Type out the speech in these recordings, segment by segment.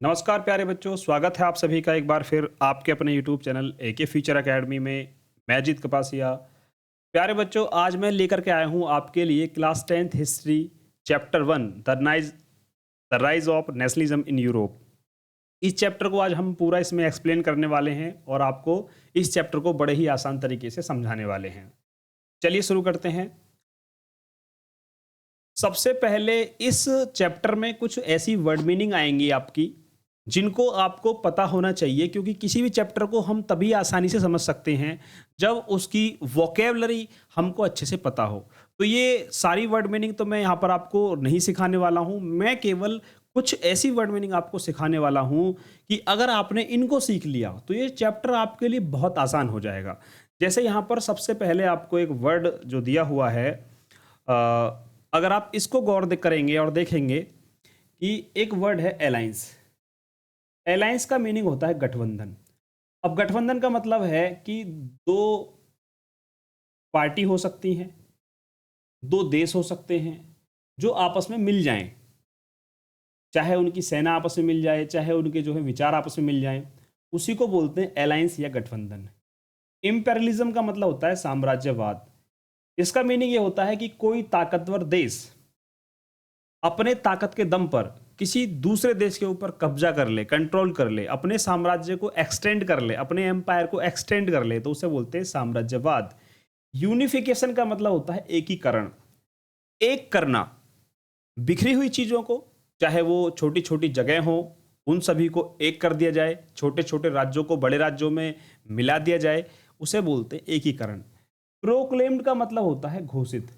नमस्कार प्यारे बच्चों, स्वागत है आप सभी का एक बार फिर आपके अपने YouTube channel AK future academy में। मैं अजीत कपासिया। प्यारे बच्चों, आज मैं लेकर के आया हूँ आपके लिए class 10th history chapter 1 the rise of nationalism in Europe. इस चैप्टर को आज हम पूरा इसमें एक्सप्लेन करने वाले हैं और आपको इस चैप्टर को बड़े ही आसान तरीके से समझाने वाले हैं। चलिए शुरू करते हैं। सबसे पहले इस चैप्टर में कुछ ऐसी वर्ड मीनिंग आएंगी आपकी जिनको आपको पता होना चाहिए, क्योंकि किसी भी चैप्टर को हम तभी आसानी से समझ सकते हैं जब उसकी वोकेबलरी हमको अच्छे से पता हो। तो ये सारी वर्ड मीनिंग तो मैं यहाँ पर आपको नहीं सिखाने वाला हूँ। मैं केवल कुछ ऐसी वर्ड मीनिंग आपको सिखाने वाला हूँ कि अगर आपने इनको सीख लिया तो ये चैप्टर आपके लिए बहुत आसान हो जाएगा। जैसे यहाँ पर सबसे पहले आपको एक वर्ड जो दिया हुआ है, अगर आप इसको गौर करेंगे और देखेंगे कि एक वर्ड है अलायंस। अलायंस का मीनिंग होता है गठबंधन। अब गठबंधन का मतलब है कि दो पार्टी हो सकती हैं, दो देश हो सकते हैं जो आपस में मिल जाएं, चाहे उनकी सेना आपस में मिल जाए, चाहे उनके जो है विचार आपस में मिल जाएं, उसी को बोलते हैं अलायंस या गठबंधन। इंपेरियलिज्म का मतलब होता है साम्राज्यवाद। इसका मीनिंग ये होता है कि कोई ताकतवर देश अपने ताकत के दम पर किसी दूसरे देश के ऊपर कब्जा कर ले, कंट्रोल कर ले, अपने साम्राज्य को एक्सटेंड कर ले, अपने एम्पायर को एक्सटेंड कर ले, तो उसे बोलते हैं साम्राज्यवाद। यूनिफिकेशन का मतलब होता है एकीकरण, एक करना बिखरी हुई चीजों को, चाहे वो छोटी छोटी जगह हो, उन सभी को एक कर दिया जाए, छोटे छोटे राज्यों को बड़े राज्यों में मिला दिया जाए, उसे बोलते हैं एकीकरण। प्रोक्लेम्ड का मतलब होता है घोषित।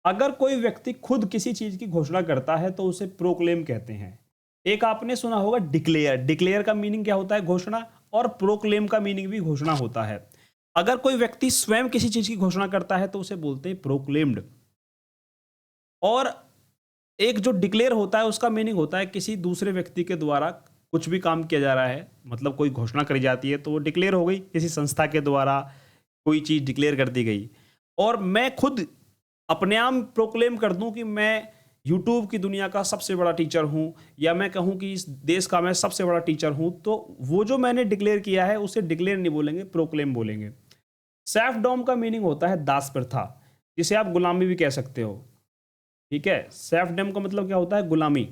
अगर कोई व्यक्ति खुद किसी चीज की घोषणा करता है तो उसे प्रोक्लेम कहते हैं। एक आपने सुना होगा डिक्लेयर। डिक्लेयर का मीनिंग क्या होता है? घोषणा। और प्रोक्लेम का मीनिंग भी घोषणा होता है। अगर कोई व्यक्ति स्वयं किसी चीज की घोषणा करता है तो उसे बोलते हैं प्रोक्लेम्ड। और एक जो डिक्लेयर होता है उसका मीनिंग होता है किसी दूसरे व्यक्ति के द्वारा कुछ भी काम किया जा रहा है, मतलब कोई घोषणा करी जाती है तो वो डिक्लेयर हो गई। किसी संस्था के द्वारा कोई चीज डिक्लेयर कर दी गई। और मैं खुद अपने आप प्रोक्लेम कर दूं कि मैं यूट्यूब की दुनिया का सबसे बड़ा टीचर हूं, या मैं कहूं कि इस देश का मैं सबसे बड़ा टीचर हूं, तो वो जो मैंने डिक्लेयर किया है उसे डिक्लेयर नहीं बोलेंगे, प्रोक्लेम बोलेंगे। सेल्फडॉम का मीनिंग होता है दास प्रथा, जिसे आप गुलामी भी कह सकते हो। ठीक है, सेल्फडॉम का मतलब क्या होता है? गुलामी,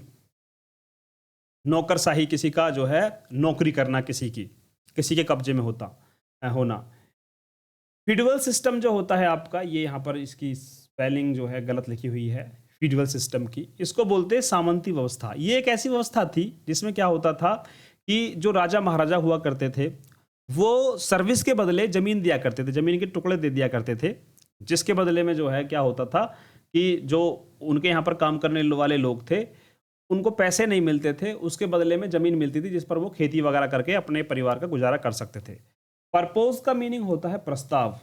नौकरशाही, किसी का जो है नौकरी करना, किसी के कब्जे में होना। फीडुअल सिस्टम जो होता है आपका, ये यहाँ पर इसकी स्पेलिंग जो है गलत लिखी हुई है फीडुअल सिस्टम की, इसको बोलते हैं सामंती व्यवस्था। ये एक ऐसी व्यवस्था थी जिसमें क्या होता था कि जो राजा महाराजा हुआ करते थे वो सर्विस के बदले जमीन दिया करते थे, जमीन के टुकड़े दे दिया करते थे, जिसके बदले में जो है क्या होता था कि जो उनके यहाँ पर काम करने वाले लोग थे उनको पैसे नहीं मिलते थे, उसके बदले में जमीन मिलती थी जिस पर वो खेती वगैरह करके अपने परिवार का गुजारा कर सकते थे। परपोज का मीनिंग होता है प्रस्ताव,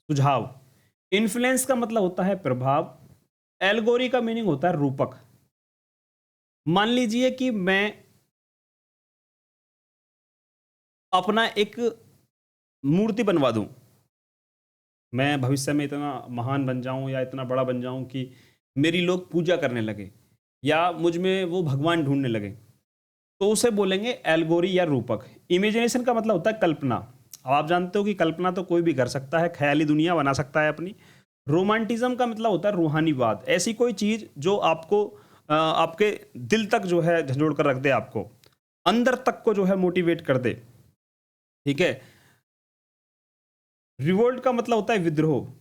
सुझाव। इन्फ्लुएंस का मतलब होता है प्रभाव। एल्गोरी का मीनिंग होता है रूपक। मान लीजिए कि मैं अपना एक मूर्ति बनवा दूं, मैं भविष्य में इतना महान बन जाऊं या इतना बड़ा बन जाऊं कि मेरी लोग पूजा करने लगे या मुझ में वो भगवान ढूंढने लगे, तो उसे बोलेंगे एल्गोरी या रूपक। इमेजिनेशन का मतलब होता है कल्पना। अब आप जानते हो कि कल्पना तो कोई भी कर सकता है, ख्याली दुनिया बना सकता है अपनी। रोमांटिज्म का मतलब होता है रूहानीवाद, ऐसी कोई चीज जो आपको आपके दिल तक जो है झंझोड़ कर रख दे, आपको अंदर तक को जो है मोटिवेट कर दे। ठीक है। रिवोल्ट का मतलब होता है विद्रोह।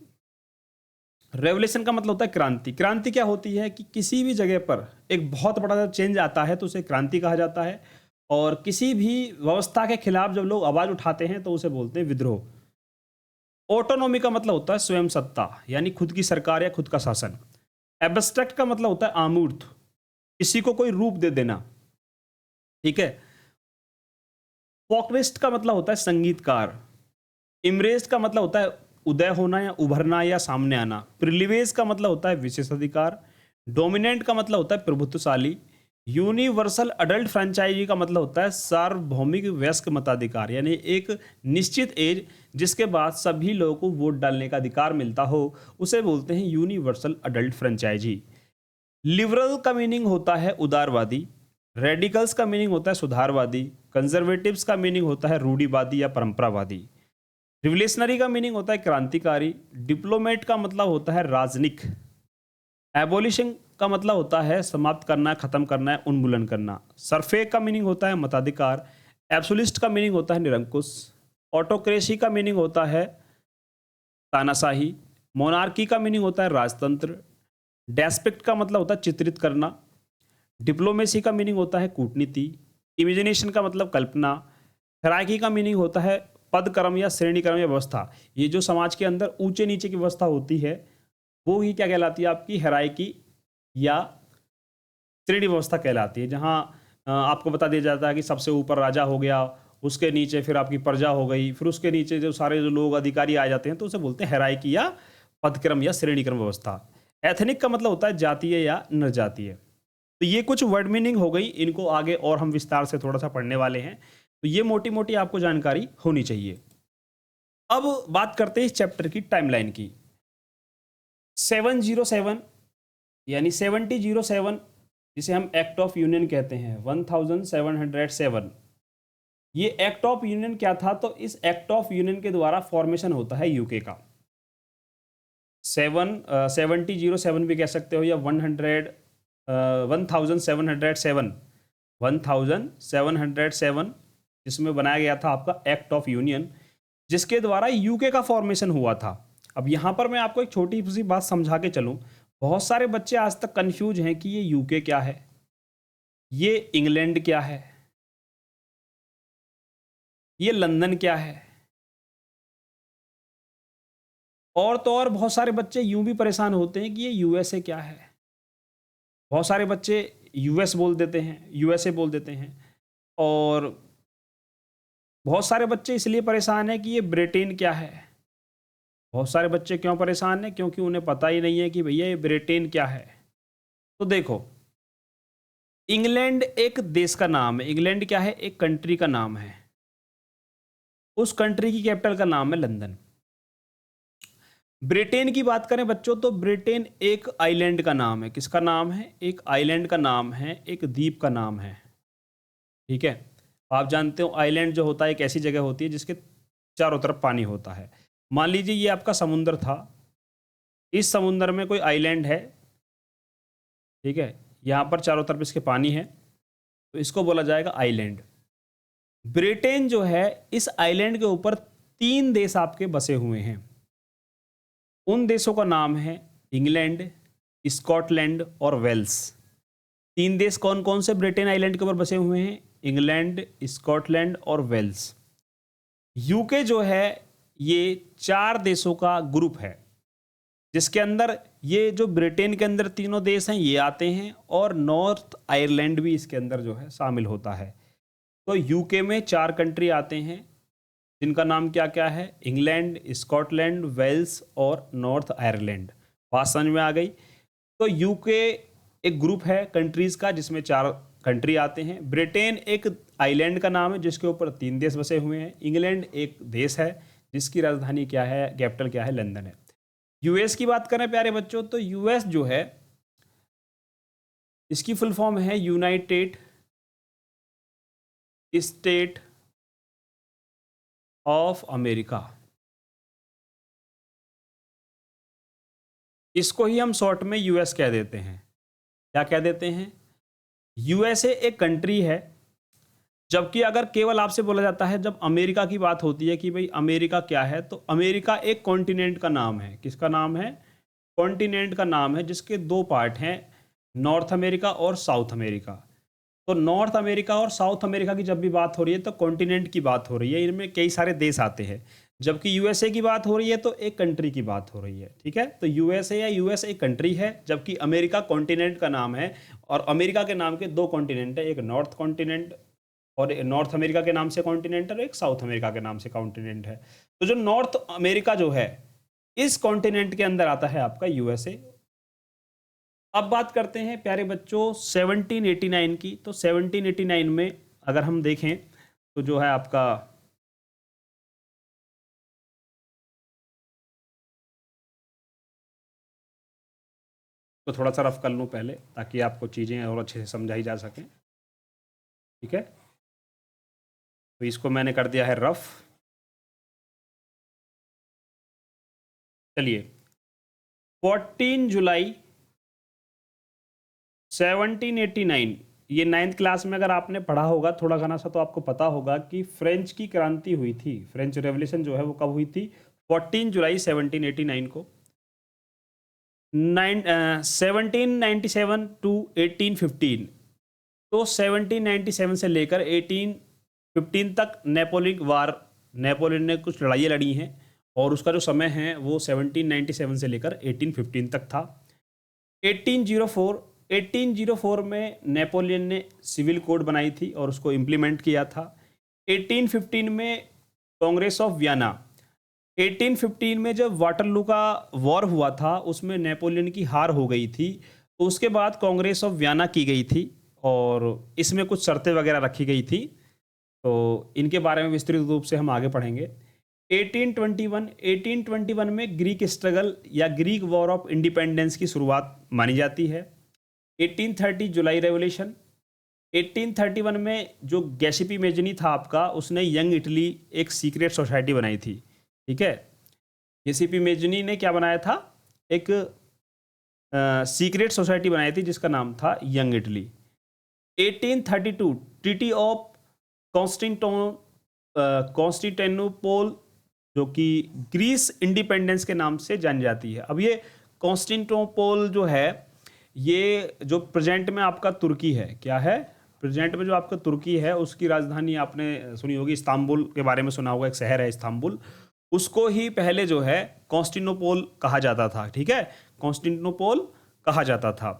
रेवोल्यूशन का मतलब होता है क्रांति। क्रांति क्या होती है कि किसी भी जगह पर एक बहुत बड़ा चेंज आता है तो उसे क्रांति कहा जाता है। और किसी भी व्यवस्था के खिलाफ जब लोग आवाज उठाते हैं तो उसे बोलते हैं विद्रोह। ऑटोनॉमी का मतलब होता है स्वयं सत्ता, यानी खुद की सरकार या खुद का शासन। एब्स्ट्रैक्ट का मतलब होता है आमूर्त, किसी को कोई रूप दे देना। ठीक है। फोकलिस्ट का मतलब होता है संगीतकार। इमरेज का मतलब होता है उदय होना या उभरना या सामने आना। प्रिविलेज का मतलब होता है विशेषाधिकार। डोमिनेंट का मतलब होता है प्रभुत्वशाली। यूनिवर्सल अडल्ट फ्रेंचाइजी का मतलब होता है सार्वभौमिक वयस्क मताधिकार, यानी एक निश्चित एज जिसके बाद सभी लोगों को वोट डालने का अधिकार मिलता हो, उसे बोलते हैं यूनिवर्सल अडल्ट फ्रेंचाइजी। लिबरल का मीनिंग होता है उदारवादी। रेडिकल्स का मीनिंग होता है सुधारवादी, कंजर्वेटिव्स का मीनिंग होता है रूढ़िवादी या परंपरावादी, रिवोल्यूशनरी का मीनिंग होता है क्रांतिकारी, डिप्लोमेट का मतलब होता है राजनिक, एबोलिशन का मतलब होता है समाप्त करना, खत्म करना है, उन्मूलन करना, सरफे का मीनिंग होता है मताधिकार, एब्सोल्यूट का मीनिंग होता है निरंकुश, ऑटोक्रेसी का मीनिंग होता है तानाशाही, मोनार्की का मीनिंग होता है राजतंत्र, डेस्पिक्ट का मतलब होता है चित्रित करना, डिप्लोमेसी का मीनिंग होता है कूटनीति, इमेजिनेशन का मतलब कल्पना, हायरार्की का मीनिंग होता है पद क्रम या श्रेणी क्रम या व्यवस्था। ये जो समाज के अंदर ऊंचे नीचे की व्यवस्था होती है वो ही क्या कहलाती है, आपकी हायरार्की या श्रेणी व्यवस्था कहलाती है, जहाँ आपको बता दिया जाता है कि सबसे ऊपर राजा हो गया, उसके नीचे फिर आपकी प्रजा हो गई, फिर उसके नीचे जो सारे जो लोग अधिकारी आ जाते हैं तो उसे बोलते हैं हायरार्की या पदक्रम या श्रेणी क्रम व्यवस्था। एथनिक का मतलब होता है जातीय या नरजातीय। तो ये कुछ वर्ड मीनिंग हो गई, इनको आगे और हम विस्तार से थोड़ा सा पढ़ने वाले हैं, तो ये मोटी मोटी आपको जानकारी होनी चाहिए। अब बात करते हैं इस चैप्टर की टाइमलाइन की। 707 यानी 7007 जिसे हम एक्ट ऑफ यूनियन कहते हैं, 1707, ये एक्ट ऑफ यूनियन क्या था, तो इस एक्ट ऑफ यूनियन के द्वारा फॉर्मेशन होता है यूके का। 7007 भी कह सकते हो या 1707 जिसमें बनाया गया था आपका एक्ट ऑफ यूनियन, जिसके द्वारा यूके का फॉर्मेशन हुआ था। अब यहाँ पर मैं आपको एक छोटी सी बात समझा के चलूँ, बहुत सारे बच्चे आज तक कंफ्यूज हैं कि ये यूके क्या है, ये इंग्लैंड क्या है, ये लंदन क्या है, और तो और बहुत सारे बच्चे यूं भी परेशान होते हैं कि ये यूएसए क्या है। बहुत सारे बच्चे यूएस बोल देते हैं, यूएसए बोल देते हैं, और बहुत सारे बच्चे इसलिए परेशान हैं कि ये ब्रिटेन क्या है। बहुत सारे बच्चे क्यों परेशान हैं, क्योंकि उन्हें पता ही नहीं है कि भैया ये ब्रिटेन क्या है। तो देखो, इंग्लैंड एक देश का नाम है, इंग्लैंड क्या है, एक कंट्री का नाम है, उस कंट्री की कैपिटल का नाम है लंदन। ब्रिटेन की बात करें बच्चों, तो ब्रिटेन एक आइलैंड का नाम है। किसका नाम है, एक आइलैंड का नाम है, एक द्वीप का नाम है। ठीक है, आप जानते हो आइलैंड जो होता है एक ऐसी जगह होती है जिसके चारों तरफ पानी होता है। मान लीजिए ये आपका समुंदर था, इस समुंदर में कोई आइलैंड है, ठीक है, यहाँ पर चारों तरफ इसके पानी है, तो इसको बोला जाएगा आइलैंड। ब्रिटेन जो है, इस आइलैंड के ऊपर 3 देश आपके बसे हुए हैं। उन देशों का नाम है इंग्लैंड, स्कॉटलैंड और वेल्स। 3 देश कौन कौन से ब्रिटेन आइलैंड के ऊपर बसे हुए हैं, इंग्लैंड, स्कॉटलैंड और वेल्स। यूके जो है ये 4 देशों का ग्रुप है, जिसके अंदर ये जो ब्रिटेन के अंदर तीनों देश हैं ये आते हैं, और नॉर्थ आयरलैंड भी इसके अंदर जो है शामिल होता है। तो यूके में 4 कंट्री आते हैं, जिनका नाम क्या क्या है, इंग्लैंड, स्कॉटलैंड, वेल्स और नॉर्थ आयरलैंड। बात समझ में आ गई। तो यूके एक ग्रुप है कंट्रीज का जिसमें 4 कंट्री आते हैं। ब्रिटेन एक आइलैंड का नाम है जिसके ऊपर 3 देश बसे हुए हैं। इंग्लैंड एक देश है जिसकी राजधानी क्या है, कैपिटल क्या है, लंदन है। यूएस की बात करें प्यारे बच्चों, तो यूएस जो है इसकी फुल फॉर्म है यूनाइटेड स्टेट ऑफ अमेरिका। इसको ही हम शॉर्ट में यूएस कह देते हैं। क्या कह देते हैं, यूएसए एक कंट्री है। जबकि अगर केवल आपसे बोला जाता है, जब अमेरिका की बात होती है कि भाई अमेरिका क्या है, तो अमेरिका एक कॉन्टिनेंट का नाम है। किसका नाम है, कॉन्टिनेंट का नाम है, जिसके 2 पार्ट हैं, नॉर्थ अमेरिका और साउथ अमेरिका। तो नॉर्थ अमेरिका और साउथ अमेरिका की जब भी बात हो रही है तो कॉन्टिनेंट की बात हो रही है, इनमें कई सारे देश आते हैं। जबकि यूएसए की बात हो रही है तो एक कंट्री की बात हो रही है। ठीक है, तो यूएसए या यूएस एक कंट्री है, जबकि अमेरिका कॉन्टिनेंट का नाम है, और अमेरिका के नाम के 2 कॉन्टिनेंट है, एक नॉर्थ कॉन्टिनेंट और नॉर्थ अमेरिका के नाम से कॉन्टिनेंट है, और एक साउथ अमेरिका के नाम से कॉन्टिनेंट है। तो जो नॉर्थ अमेरिका जो है, इस कॉन्टिनेंट के अंदर आता है आपका यूएसए। अब बात करते हैं प्यारे बच्चों 1789 की। तो 1789 में अगर हम देखें तो जो है आपका तो थोड़ा सा रफ कर लूँ पहले, ताकि आपको चीज़ें और अच्छे से समझाई जा सकें। ठीक है, तो इसको मैंने कर दिया है रफ। चलिए, 14 जुलाई 1789, ये 9th क्लास में अगर आपने पढ़ा होगा थोड़ा घना सा तो आपको पता होगा कि फ्रेंच की क्रांति हुई थी, फ्रेंच रेवोल्यूशन जो है वो कब हुई थी? 14 जुलाई 1789 को। 1797 टू 1815, तो 1797 से लेकर 1815 तक नेपोलियन ने कुछ लड़ाइयाँ लड़ी हैं, और उसका जो समय है वो 1797 से लेकर 1815 तक था। 1804 में नेपोलियन ने सिविल कोड बनाई थी और उसको इम्प्लीमेंट किया था। 1815 में कांग्रेस ऑफ वियना, 1815 में जब वाटरलू का वॉर हुआ था उसमें नेपोलियन की हार हो गई थी, तो उसके बाद कांग्रेस ऑफ वियना की गई थी और इसमें कुछ शर्तें वगैरह रखी गई थी, तो इनके बारे में विस्तृत रूप से हम आगे पढ़ेंगे। 1821 में ग्रीक स्ट्रगल या ग्रीक वॉर ऑफ इंडिपेंडेंस की शुरुआत मानी जाती है। 1830 जुलाई रेवोल्यूशन। 1831 में जो गैसिपी मेजनी था आपका, उसने यंग इटली एक सीक्रेट सोसाइटी बनाई थी, ठीक है। गैसिपी मेजनी ने क्या बनाया था? एक सीक्रेट सोसाइटी बनाई थी जिसका नाम था young Italy. 1832 treaty of Constantinople, जो कि ग्रीस इंडिपेंडेंस के नाम से जानी जाती है। अब ये कॉन्स्टेंटिनोपल जो है, ये जो प्रेजेंट में आपका तुर्की है, क्या है? प्रेजेंट में जो आपका तुर्की है उसकी राजधानी आपने सुनी होगी, इस्तांबुल के बारे में सुना होगा, एक शहर है इस्तांबुल, उसको ही पहले जो है कॉन्स्टेंटिनोपल कहा जाता था, ठीक है, कॉन्स्टेंटिनोपल कहा जाता था।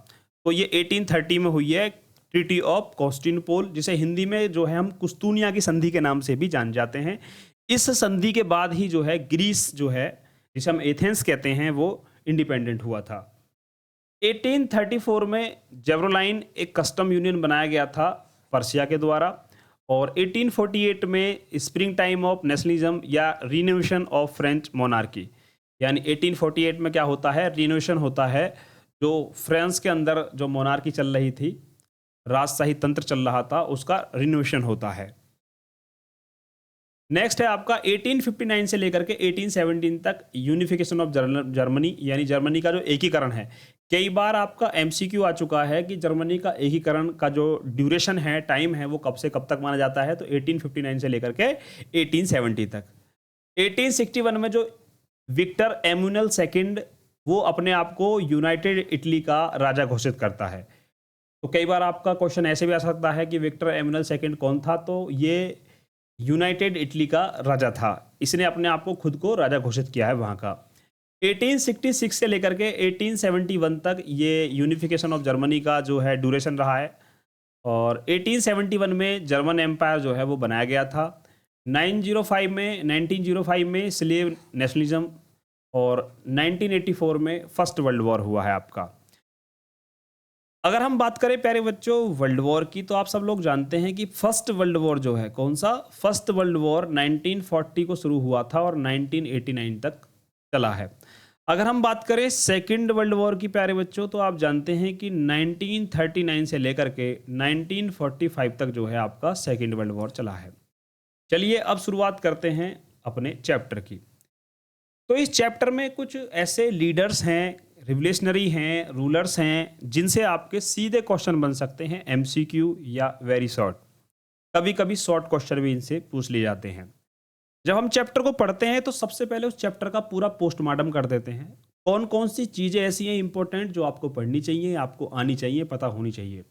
तो ये 1830 में हुई है ट्रीटी ऑफ कॉन्स्टेंटिनोपल, जिसे हिंदी में जो है हम कुस्तुनिया की संधि के नाम से भी जान जाते हैं। इस संधि के बाद ही जो है ग्रीस जो है, जिसे हम एथेंस कहते हैं, वो इंडिपेंडेंट हुआ था। 1834 में जेब्रोलाइन एक कस्टम यूनियन बनाया गया था पर्शिया के द्वारा, और 1848 में स्प्रिंग टाइम ऑफ नेशनलिज्म या रिन्यूएशन ऑफ फ्रेंच मोनार्की, यानी 1848 में क्या होता है? रिन्यूएशन होता है, जो फ्रांस के अंदर जो मोनार्की चल रही थी, राजशाही तंत्र चल रहा था, उसका रिन्यूएशन होता है। नेक्स्ट है आपका 1859 से लेकर के 1817 तक यूनिफिकेशन ऑफ जर्मनी, यानी जर्मनी का जो एकीकरण है। कई बार आपका एमसीक्यू आ चुका है कि जर्मनी का एकीकरण का जो ड्यूरेशन है, टाइम है, वो कब से कब तक माना जाता है, तो 1859 से लेकर के 1870 तक। 1861 में जो विक्टर एमुनल सेकंड, वो अपने आप को यूनाइटेड इटली का राजा घोषित करता है। तो कई बार आपका क्वेश्चन ऐसे भी आ सकता है कि विक्टर एमुनल सेकंड कौन था? तो ये यूनाइटेड इटली का राजा था, इसने अपने आप को खुद को राजा घोषित किया है वहाँ का। 1866 से लेकर के 1871 तक ये यूनिफिकेशन ऑफ जर्मनी का जो है ड्यूरेशन रहा है, और 1871 में जर्मन एम्पायर जो है वो बनाया गया था। 1905 में स्लेव नेशनलिज्म, और 1984 में फर्स्ट वर्ल्ड वॉर हुआ है आपका। अगर हम बात करें प्यारे बच्चों वर्ल्ड वॉर की, तो आप सब लोग जानते हैं कि फर्स्ट वर्ल्ड वॉर जो है, कौन सा? फर्स्ट वर्ल्ड वॉर 1940 को शुरू हुआ था और 1989 तक चला है। अगर हम बात करें सेकंड वर्ल्ड वॉर की प्यारे बच्चों, तो आप जानते हैं कि 1939 से लेकर के 1945 तक जो है आपका सेकंड वर्ल्ड वॉर चला है। चलिए अब शुरुआत करते हैं अपने चैप्टर की। तो इस चैप्टर में कुछ ऐसे लीडर्स हैं, रिवोल्यूशनरी हैं, रूलर्स हैं, जिनसे आपके सीधे क्वेश्चन बन सकते हैं, एमसीक्यू या वेरी शॉर्ट। कभी कभी शॉर्ट क्वेश्चन भी इनसे पूछ लिए जाते हैं। जब हम चैप्टर को पढ़ते हैं तो सबसे पहले उस चैप्टर का पूरा पोस्टमार्टम कर देते हैं, कौन कौन सी चीज़ें ऐसी हैं इंपॉर्टेंट जो आपको पढ़नी चाहिए, आपको आनी चाहिए, पता होनी चाहिए।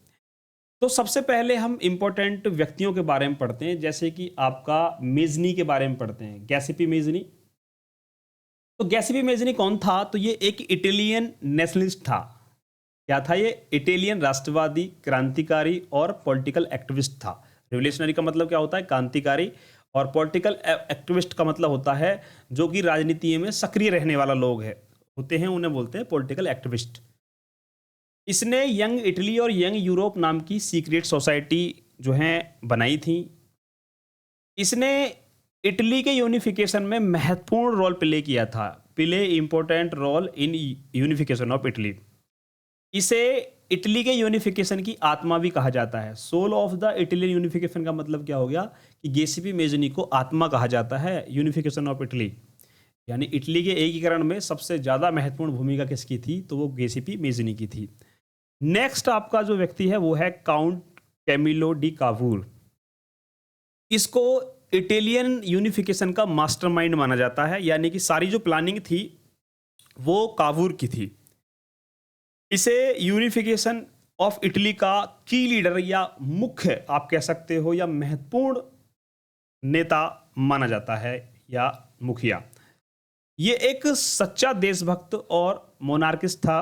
तो सबसे पहले हम इंपॉर्टेंट व्यक्तियों के बारे में पढ़ते हैं, जैसे कि आपका मेजनी के बारे में पढ़ते हैं, गैसिपी मेजनी। तो गैसिपी मेजनी कौन था? तो ये एक इटालियन नेशनलिस्ट था। क्या था ये? इटालियन राष्ट्रवादी, क्रांतिकारी और पॉलिटिकल एक्टिविस्ट था। रिवोल्यूशनरी का मतलब क्या होता है? क्रांतिकारी, और पॉलिटिकल एक्टिविस्ट का मतलब होता है जो कि राजनीति में सक्रिय रहने वाला लोग है होते हैं, उन्हें बोलते हैं पॉलिटिकल एक्टिविस्ट। इसने यंग इटली और यंग यूरोप नाम की सीक्रेट सोसाइटी जो है बनाई थी। इसने इटली के यूनिफिकेशन में महत्वपूर्ण रोल प्ले किया था, play important role in unification of Italy. इसे इटली के यूनिफिकेशन की आत्मा भी कहा जाता है। Soul of the Italian unification का मतलब क्या हो गया कि गेसिपी मेजनी को आत्मा कहा जाता है यूनिफिकेशन ऑफ इटली, यानी इटली के एकीकरण में सबसे ज़्यादा महत्वपूर्ण भूमिका किसकी थी, तो वो गेसिपी मेजनी की थी। नेक्स्ट आपका जो व्यक्ति है वो है काउंट कैमिलो डी कावूर। इसको इटालियन यूनिफिकेशन का मास्टरमाइंड माना जाता है, यानी कि सारी जो प्लानिंग थी वो कावूर की थी। इसे यूनिफिकेशन ऑफ इटली का की लीडर या मुख्य आप कह सकते हो या महत्वपूर्ण नेता माना जाता है या मुखिया। ये एक सच्चा देशभक्त और मोनार्किस्ट था।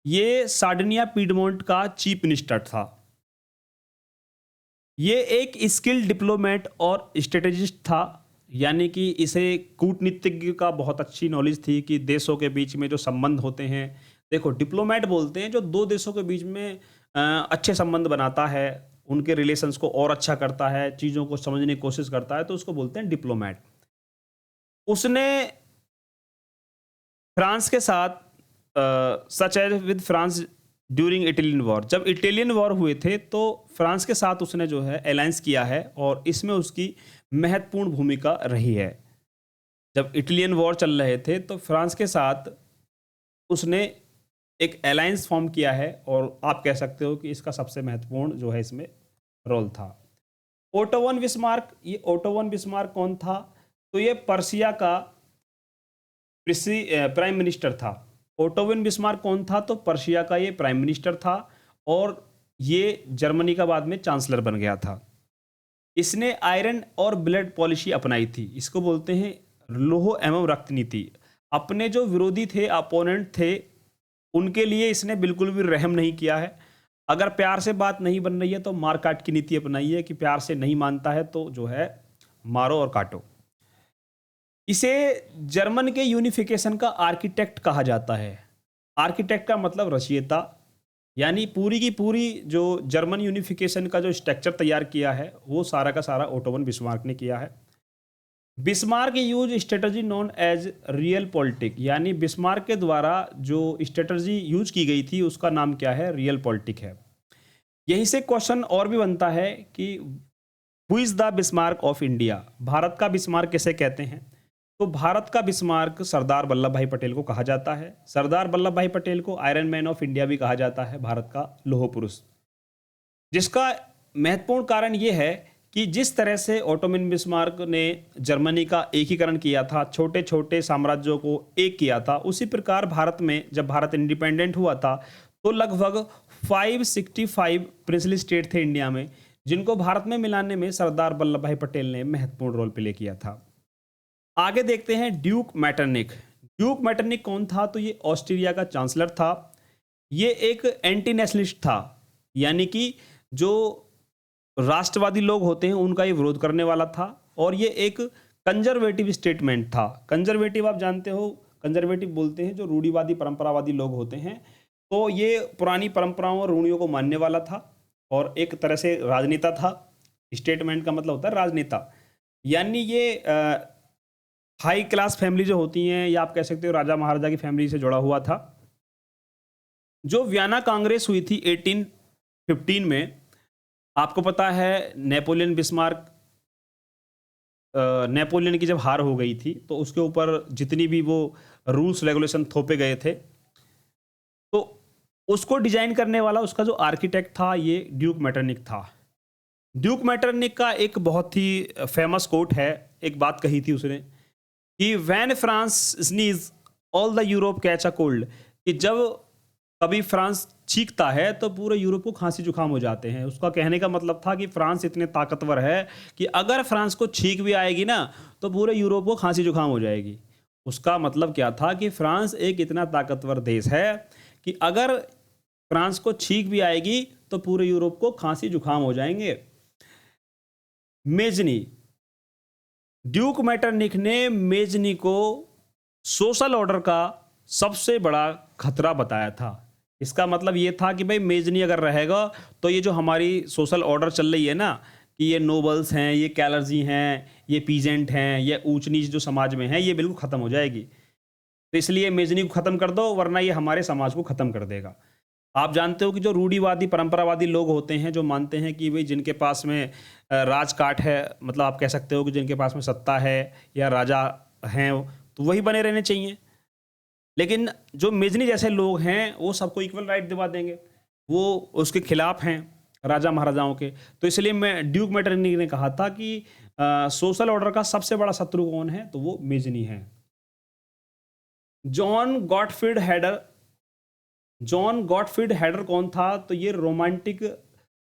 ये सार्डिनिया पीडमोंट का चीफ मिनिस्टर था। ये एक स्किल्ड डिप्लोमेट और स्ट्रेटेजिस्ट था, यानी कि इसे कूटनीतिज्ञ का बहुत अच्छी नॉलेज थी कि देशों के बीच में जो संबंध होते हैं, देखो डिप्लोमेट बोलते हैं जो दो देशों के बीच में अच्छे संबंध बनाता है, उनके रिलेशंस को और अच्छा करता है, चीज़ों को समझने की कोशिश करता है, तो उसको बोलते हैं डिप्लोमेट। उसने फ्रांस के साथ such as with France during Italian war, जब इटालियन वॉर हुए थे तो फ्रांस के साथ उसने जो है अलायंस किया है और इसमें उसकी महत्वपूर्ण भूमिका रही है। जब इटालियन वॉर चल रहे थे तो फ्रांस के साथ उसने एक अलायंस फॉर्म किया है और आप कह सकते हो कि इसका सबसे महत्वपूर्ण जो है इसमें रोल था। ओटो वन बिस्मार्क, ये ओटो वन बिस्मार्क कौन था, तो ये पर्शिया का प्राइम मिनिस्टर था। ओटो वन बिस्मार्क कौन था, तो पर्शिया का ये प्राइम मिनिस्टर था और ये जर्मनी का बाद में चांसलर बन गया था। इसने आयरन और ब्लड पॉलिसी अपनाई थी, इसको बोलते हैं लोह एवं रक्त नीति। अपने जो विरोधी थे, अपोनेंट थे, उनके लिए इसने बिल्कुल भी रहम नहीं किया है। अगर प्यार से बात नहीं बन रही है तो मार काट की नीति अपनाई है कि प्यार से नहीं मानता है तो जो है मारो और काटो। इसे जर्मन के यूनिफिकेशन का आर्किटेक्ट कहा जाता है। आर्किटेक्ट का मतलब रचयिता, यानी पूरी की पूरी जो जर्मन यूनिफिकेशन का जो स्ट्रक्चर तैयार किया है वो सारा का सारा ओटो वन बिस्मार्क ने किया है। Bismarck use strategy known as realpolitik, यानी बिस्मार्क के द्वारा जो स्ट्रेटजी यूज की गई थी उसका नाम क्या है, रियल पॉलिटिक है। यहीं से क्वेश्चन और भी बनता है कि who is the Bismarck of India, Bharat का बिस्मार्क किसे कहते हैं, तो भारत का बिस्मार्क सरदार वल्लभ भाई पटेल को कहा जाता है। सरदार वल्लभ भाई पटेल को आयरन मैन ऑफ इंडिया भी कहा जाता है, भारत का लौह पुरुष। जिसका महत्वपूर्ण कारण यह है कि जिस तरह से ओटोमन बिस्मार्क ने जर्मनी का एकीकरण किया था, छोटे छोटे साम्राज्यों को एक किया था, उसी प्रकार भारत में जब भारत इंडिपेंडेंट हुआ था तो लगभग 565 प्रिंसली स्टेट थे इंडिया में, जिनको भारत में मिलाने में सरदार वल्लभ भाई पटेल ने महत्वपूर्ण रोल प्ले किया था। आगे देखते हैं ड्यूक मैटरनिक। ड्यूक मैटरनिक कौन था, तो ये ऑस्ट्रेलिया का चांसलर था। ये एक एंटी नेशनलिस्ट था, यानी कि जो राष्ट्रवादी लोग होते हैं उनका ये विरोध करने वाला था, और ये एक कंजर्वेटिव स्टेटमेंट था। कंजर्वेटिव आप जानते हो, कंजर्वेटिव बोलते हैं जो रूढ़िवादी परंपरावादी लोग होते हैं, तो ये पुरानी परंपराओं और रूढ़ियों को मानने वाला था और एक तरह से राजनेता था। स्टेटमेंट का मतलब होता है राजनेता, यानी ये हाई क्लास फैमिली जो होती हैं या आप कह सकते हो राजा महाराजा की फैमिली से जुड़ा हुआ था। जो वियना कांग्रेस हुई थी 1815 में, आपको पता है नेपोलियन बिस्मार्क, नेपोलियन की जब हार हो गई थी तो उसके ऊपर जितनी भी वो रूल्स रेगुलेशन थोपे गए थे, तो उसको डिजाइन करने वाला उसका जो आर्किटेक्ट था ये ड्यूक मैटरनिक था। ड्यूक मैटरनिक का एक बहुत ही फेमस कोट है, एक बात कही थी उसने कि when France sneeze all the Europe catch a cold, कि जब कभी फ्रांस छींकता है तो पूरे यूरोप को खांसी जुकाम हो जाते हैं। उसका कहने का मतलब था कि फ्रांस इतने ताकतवर है कि अगर फ्रांस को छींक भी आएगी ना तो पूरे यूरोप को खांसी जुकाम हो जाएगी। उसका मतलब क्या था कि फ्रांस एक इतना ताकतवर देश है कि अगर फ्रांस को छींक भी आएगी तो पूरे यूरोप को खांसी जुकाम हो जाएंगे। मेजनी, ड्यूक मैटरनिक ने मेजनी को सोशल ऑर्डर का सबसे बड़ा खतरा बताया था। इसका मतलब ये था कि भाई मेजनी अगर रहेगा तो ये जो हमारी सोशल ऑर्डर चल रही है ना, कि ये नोबल्स हैं, ये कैलर्जी हैं, ये पीजेंट हैं, ये ऊंच नीच जो समाज में है, ये बिल्कुल ख़त्म हो जाएगी। तो इसलिए मेजनी को ख़त्म कर दो, वरना ये हमारे समाज को ख़त्म कर देगा। आप जानते हो कि जो रूढ़िवादी परंपरावादी लोग होते हैं, जो मानते हैं कि भाई जिनके पास में राजकाट है, मतलब आप कह सकते हो कि जिनके पास में सत्ता है या राजा हैं, तो वही बने रहने चाहिए। लेकिन जो मेजनी जैसे लोग हैं वो सबको इक्वल राइट दिवा देंगे, वो उसके खिलाफ हैं राजा महाराजाओं के। तो इसलिए मैं ड्यूक मेटरनिक ने कहा था कि सोशल ऑर्डर का सबसे बड़ा शत्रु कौन है, तो वो मेजनी है। John Gottfried header, John Gottfried header कौन था, तो ये रोमांटिक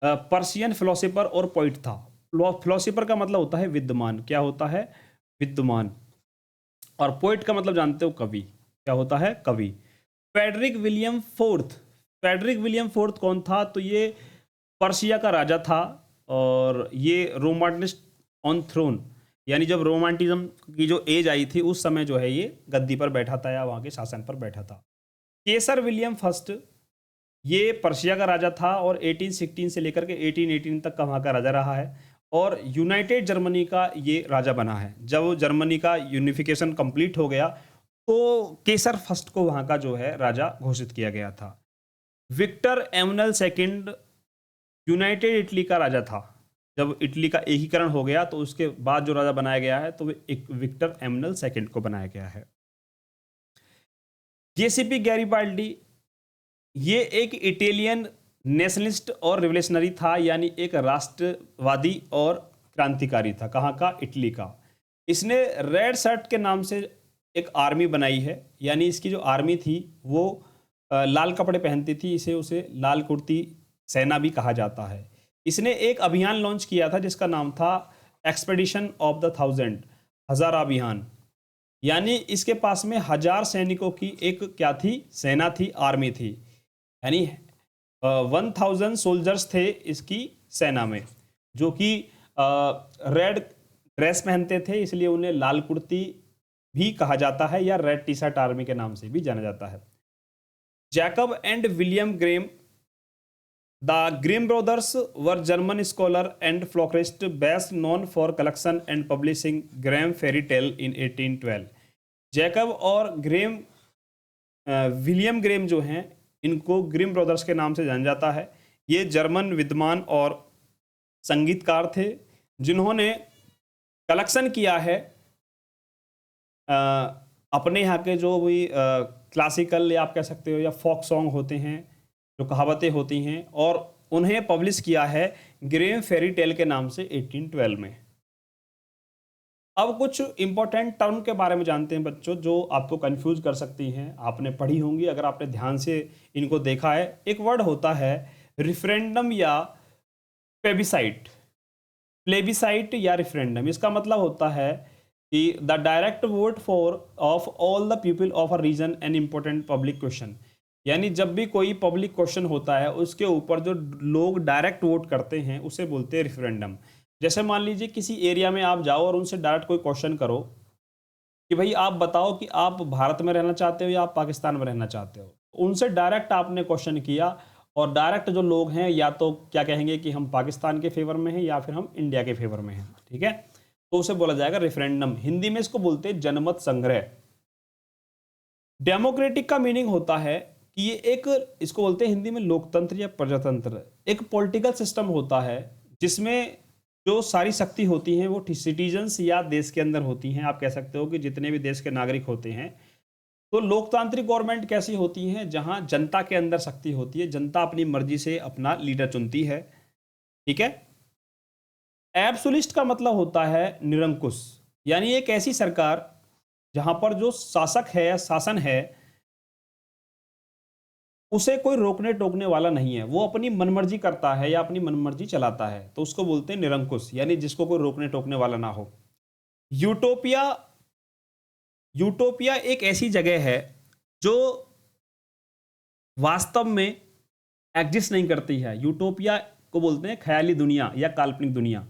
पर्शियन फिलोसोफर और पोइट था। फिलोसोफर का मतलब होता है विद्वान, क्या होता है, विद्वान। और पोइट का मतलब जानते हो, कवि, क्या होता है, कवि। Frederick William fourth, Frederick William fourth कौन था, तो ये पर्शिया का राजा था और ये रोमांटिस्ट ऑन थ्रोन, यानी जब रोमांटिज्म की जो एज आई थी उस समय जो है ये गद्दी पर बैठा था या वहाँ के शासन पर बैठा था। केसर विलियम फर्स्ट, ये पर्शिया का राजा था और 1816 से लेकर के 1818 तक का वहाँ का राजा रहा है और यूनाइटेड जर्मनी का ये राजा बना है। जब जर्मनी का यूनिफिकेशन कंप्लीट हो गया तो केसर फर्स्ट को वहाँ का जो है राजा घोषित किया गया था। विक्टर एमनल सेकंड यूनाइटेड इटली का राजा था। जब इटली का एकीकरण हो गया तो उसके बाद जो राजा बनाया गया है तो एक विक्टर एमनल सेकंड को बनाया गया है। जेसीपी गैरिबाल्डी, ये एक इटालियन नेशनलिस्ट और रिवोल्यूशनरी था, यानी एक राष्ट्रवादी और क्रांतिकारी था। कहाँ का, इटली का। इसने रेड शर्ट के नाम से एक आर्मी बनाई है, यानी इसकी जो आर्मी थी वो लाल कपड़े पहनती थी, इसे उसे लाल कुर्ती सेना भी कहा जाता है। इसने एक अभियान लॉन्च किया था जिसका नाम था एक्सपेडिशन ऑफ द 1000, हजारा अभियान, यानी इसके पास में 1000 सैनिकों की एक क्या थी, सेना थी, आर्मी थी, यानी 1000 सोल्जर्स थे इसकी सेना में, जो कि रेड ड्रेस पहनते थे, इसलिए उन्हें लाल कुर्ती भी कहा जाता है या रेड टी शर्ट आर्मी के नाम से भी जाना जाता है। Jacob and William Grimm, the Grimm brothers were German scholar and florist best known for collection and publishing Grimm fairy tale in 1812। Jacob और ग्रेम, विलियम ग्रेम जो हैं, इनको ग्रिम ब्रदर्स के नाम से जाना जाता है। ये जर्मन विद्वान और संगीतकार थे जिन्होंने कलेक्शन किया है अपने यहाँ के जो भी क्लासिकल या आप कह सकते हो या फोक सॉन्ग होते हैं, जो कहावतें होती हैं, और उन्हें पब्लिश किया है ग्रेम फेरी टेल के नाम से 1812 में। अब कुछ इंपॉर्टेंट टर्म के बारे में जानते हैं बच्चों, जो आपको कंफ्यूज कर सकती हैं। आपने पढ़ी होंगी अगर आपने ध्यान से इनको देखा है। एक वर्ड होता है रिफरेंडम या प्लेबिसाइट, प्लेबिसाइट या रिफरेंडम। इसका मतलब होता है कि the direct vote for of all the people of a region an important public question, यानी जब भी कोई पब्लिक क्वेश्चन होता है उसके ऊपर जो लोग डायरेक्ट वोट करते हैं उसे बोलते हैं रेफरेंडम। जैसे मान लीजिए किसी एरिया में आप जाओ और उनसे डायरेक्ट कोई क्वेश्चन करो कि भाई आप बताओ कि आप भारत में रहना चाहते हो या आप पाकिस्तान में रहना चाहते हो। उनसे डायरेक्ट आपने क्वेश्चन किया और डायरेक्ट जो लोग हैं या तो क्या कहेंगे कि हम पाकिस्तान के फेवर में हैं या फिर हम इंडिया के फेवर में हैं, ठीक है, तो उसे बोला जाएगा रेफरेंडम। हिंदी में इसको बोलते हैं जनमत संग्रह। डेमोक्रेटिक का मीनिंग होता है कि ये एक, इसको बोलते हैं हिंदी में लोकतंत्र या प्रजातंत्र। एक पॉलिटिकल सिस्टम होता है जिसमें जो सारी शक्ति होती हैं वो सिटीजन्स या देश के अंदर होती हैं। आप कह सकते हो कि जितने भी देश के नागरिक होते हैं। तो लोकतांत्रिक गवर्नमेंट कैसी होती हैं, जहां जनता के अंदर शक्ति होती है, जनता अपनी मर्जी से अपना लीडर चुनती है, ठीक है। एब्सोल्यूट का मतलब होता है निरंकुश, यानी एक ऐसी सरकार जहां पर जो शासक है या शासन है उसे कोई रोकने टोकने वाला नहीं है, वो अपनी मनमर्जी करता है या अपनी मनमर्जी चलाता है, तो उसको बोलते हैं निरंकुश, यानी जिसको कोई रोकने टोकने वाला ना हो। यूटोपिया, यूटोपिया एक ऐसी जगह है जो वास्तव में एग्जिस्ट नहीं करती है। यूटोपिया को बोलते हैं ख्याली दुनिया या काल्पनिक दुनिया।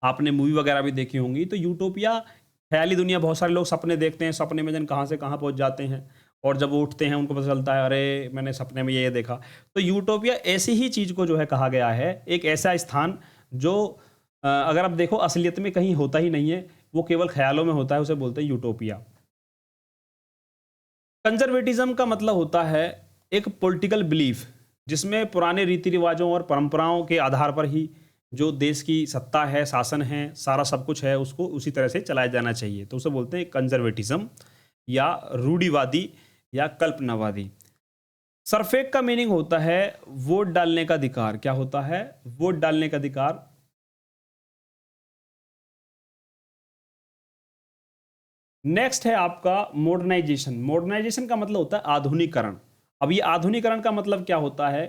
आपने मूवी वगैरह भी देखी होंगी। तो यूटोपिया ख्याली दुनिया, बहुत सारे लोग सपने देखते हैं, सपने में जन कहाँ से कहाँ पहुँच जाते हैं और जब वो उठते हैं उनको पता चलता है अरे मैंने सपने में ये देखा। तो यूटोपिया ऐसी ही चीज़ को जो है कहा गया है, एक ऐसा स्थान जो अगर आप देखो असलियत में कहीं होता ही नहीं है, वो केवल ख्यालों में होता है, उसे बोलते हैं यूटोपिया। कंजर्वेटिज्म का मतलब होता है एक पॉलिटिकल बिलीफ जिसमें पुराने रीति रिवाजों और परंपराओं के आधार पर ही जो देश की सत्ता है, शासन है, सारा सब कुछ है, उसको उसी तरह से चलाया जाना चाहिए। तो उसे बोलते हैं कंजर्वेटिज्म या रूढ़िवादी या कल्पनावादी। सरफेक का मीनिंग होता है वोट डालने का अधिकार। क्या होता है? वोट डालने का अधिकार। नेक्स्ट है आपका मॉडर्नाइजेशन। मॉडर्नाइजेशन का मतलब होता है आधुनिकरण। अब ये आधुनिकरण का मतलब क्या होता है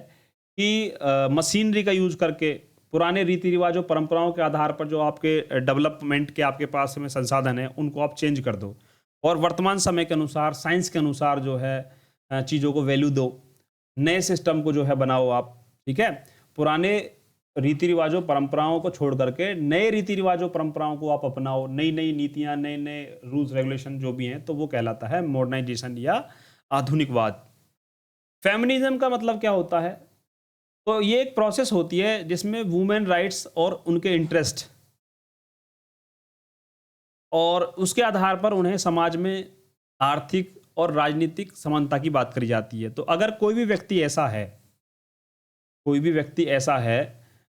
कि मशीनरी का यूज करके पुराने रीति रिवाजों परंपराओं के आधार पर जो आपके डेवलपमेंट के आपके पास में संसाधन है उनको आप चेंज कर दो और वर्तमान समय के अनुसार, साइंस के अनुसार जो है चीज़ों को वैल्यू दो, नए सिस्टम को जो है बनाओ आप। ठीक है, पुराने रीति रिवाजों परंपराओं को छोड़ करके नए रीति रिवाजों परंपराओं को आप अपनाओ, नई नई नीतियां, नए नए रूल्स रेगुलेशन जो भी हैं, तो वो कहलाता है मॉडर्नाइजेशन या आधुनिकवाद। फेमिनिज्म का मतलब क्या होता है? तो ये एक प्रोसेस होती है जिसमें वुमेन राइट्स और उनके इंटरेस्ट और उसके आधार पर उन्हें समाज में आर्थिक और राजनीतिक समानता की बात करी जाती है। तो अगर कोई भी व्यक्ति ऐसा है, कोई भी व्यक्ति ऐसा है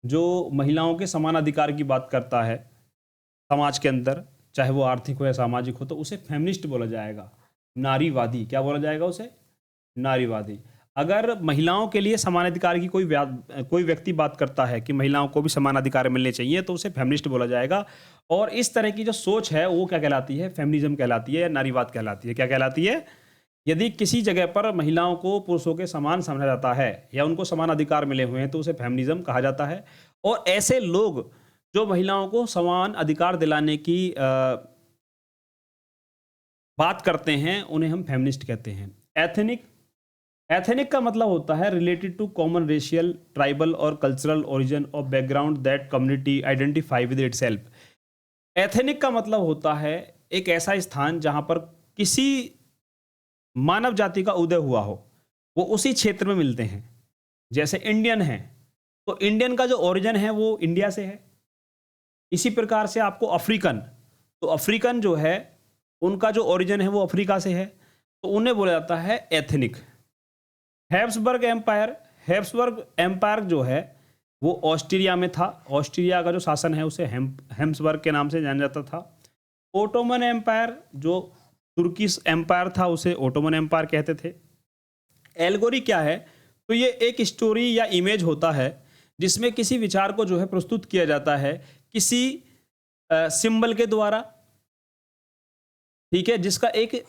जो महिलाओं के समान अधिकार की बात करता है समाज के अंदर, चाहे वो आर्थिक हो या सामाजिक हो, तो उसे फेमिनिस्ट बोला जाएगा, नारीवादी। क्या बोला जाएगा उसे? नारीवादी। अगर महिलाओं के लिए समान अधिकार की कोई व्यक्ति बात करता है कि महिलाओं को भी समान अधिकार मिलने चाहिए, तो उसे फेमिनिस्ट बोला जाएगा। और इस तरह की जो सोच है वो क्या कहलाती है? फेमिनिज्म कहलाती है या नारीवाद कहलाती है। क्या कहलाती है? यदि किसी जगह पर महिलाओं को पुरुषों के समान समझा जाता है या उनको समान अधिकार मिले हुए हैं, तो उसे फेमिनिज्म कहा जाता है। और ऐसे लोग जो महिलाओं को समान अधिकार दिलाने की बात करते हैं, उन्हें हम फेमिनिस्ट कहते हैं। एथनिक का मतलब होता है related to common racial, tribal और कल्चरल ओरिजिन और background that community identify with itself. Ethnic का मतलब होता है एक ऐसा स्थान जहां पर किसी मानव जाति का उदय हुआ हो, वो उसी क्षेत्र में मिलते हैं। जैसे इंडियन है तो इंडियन का जो ओरिजिन है वो इंडिया से है। इसी प्रकार से आपको अफ्रीकन, तो अफ्रीकन जो है उनका जो ओरिजिन है वो अफ्रीका से है, तो उन्हें बोला जाता है एथनिक। हैब्सबर्ग एम्पायर जो है वो ऑस्ट्रिया में था। ऑस्ट्रिया का जो शासन है उसे हैब्सबर्ग के नाम से जाना जाता था। ओटोमन एम्पायर जो तुर्किश एम्पायर था उसे ओटोमन एम्पायर कहते थे। एल्गोरी क्या है? तो ये एक स्टोरी या इमेज होता है जिसमें किसी विचार को जो है प्रस्तुत किया जाता है किसी सिंबल के द्वारा, ठीक है, जिसका एक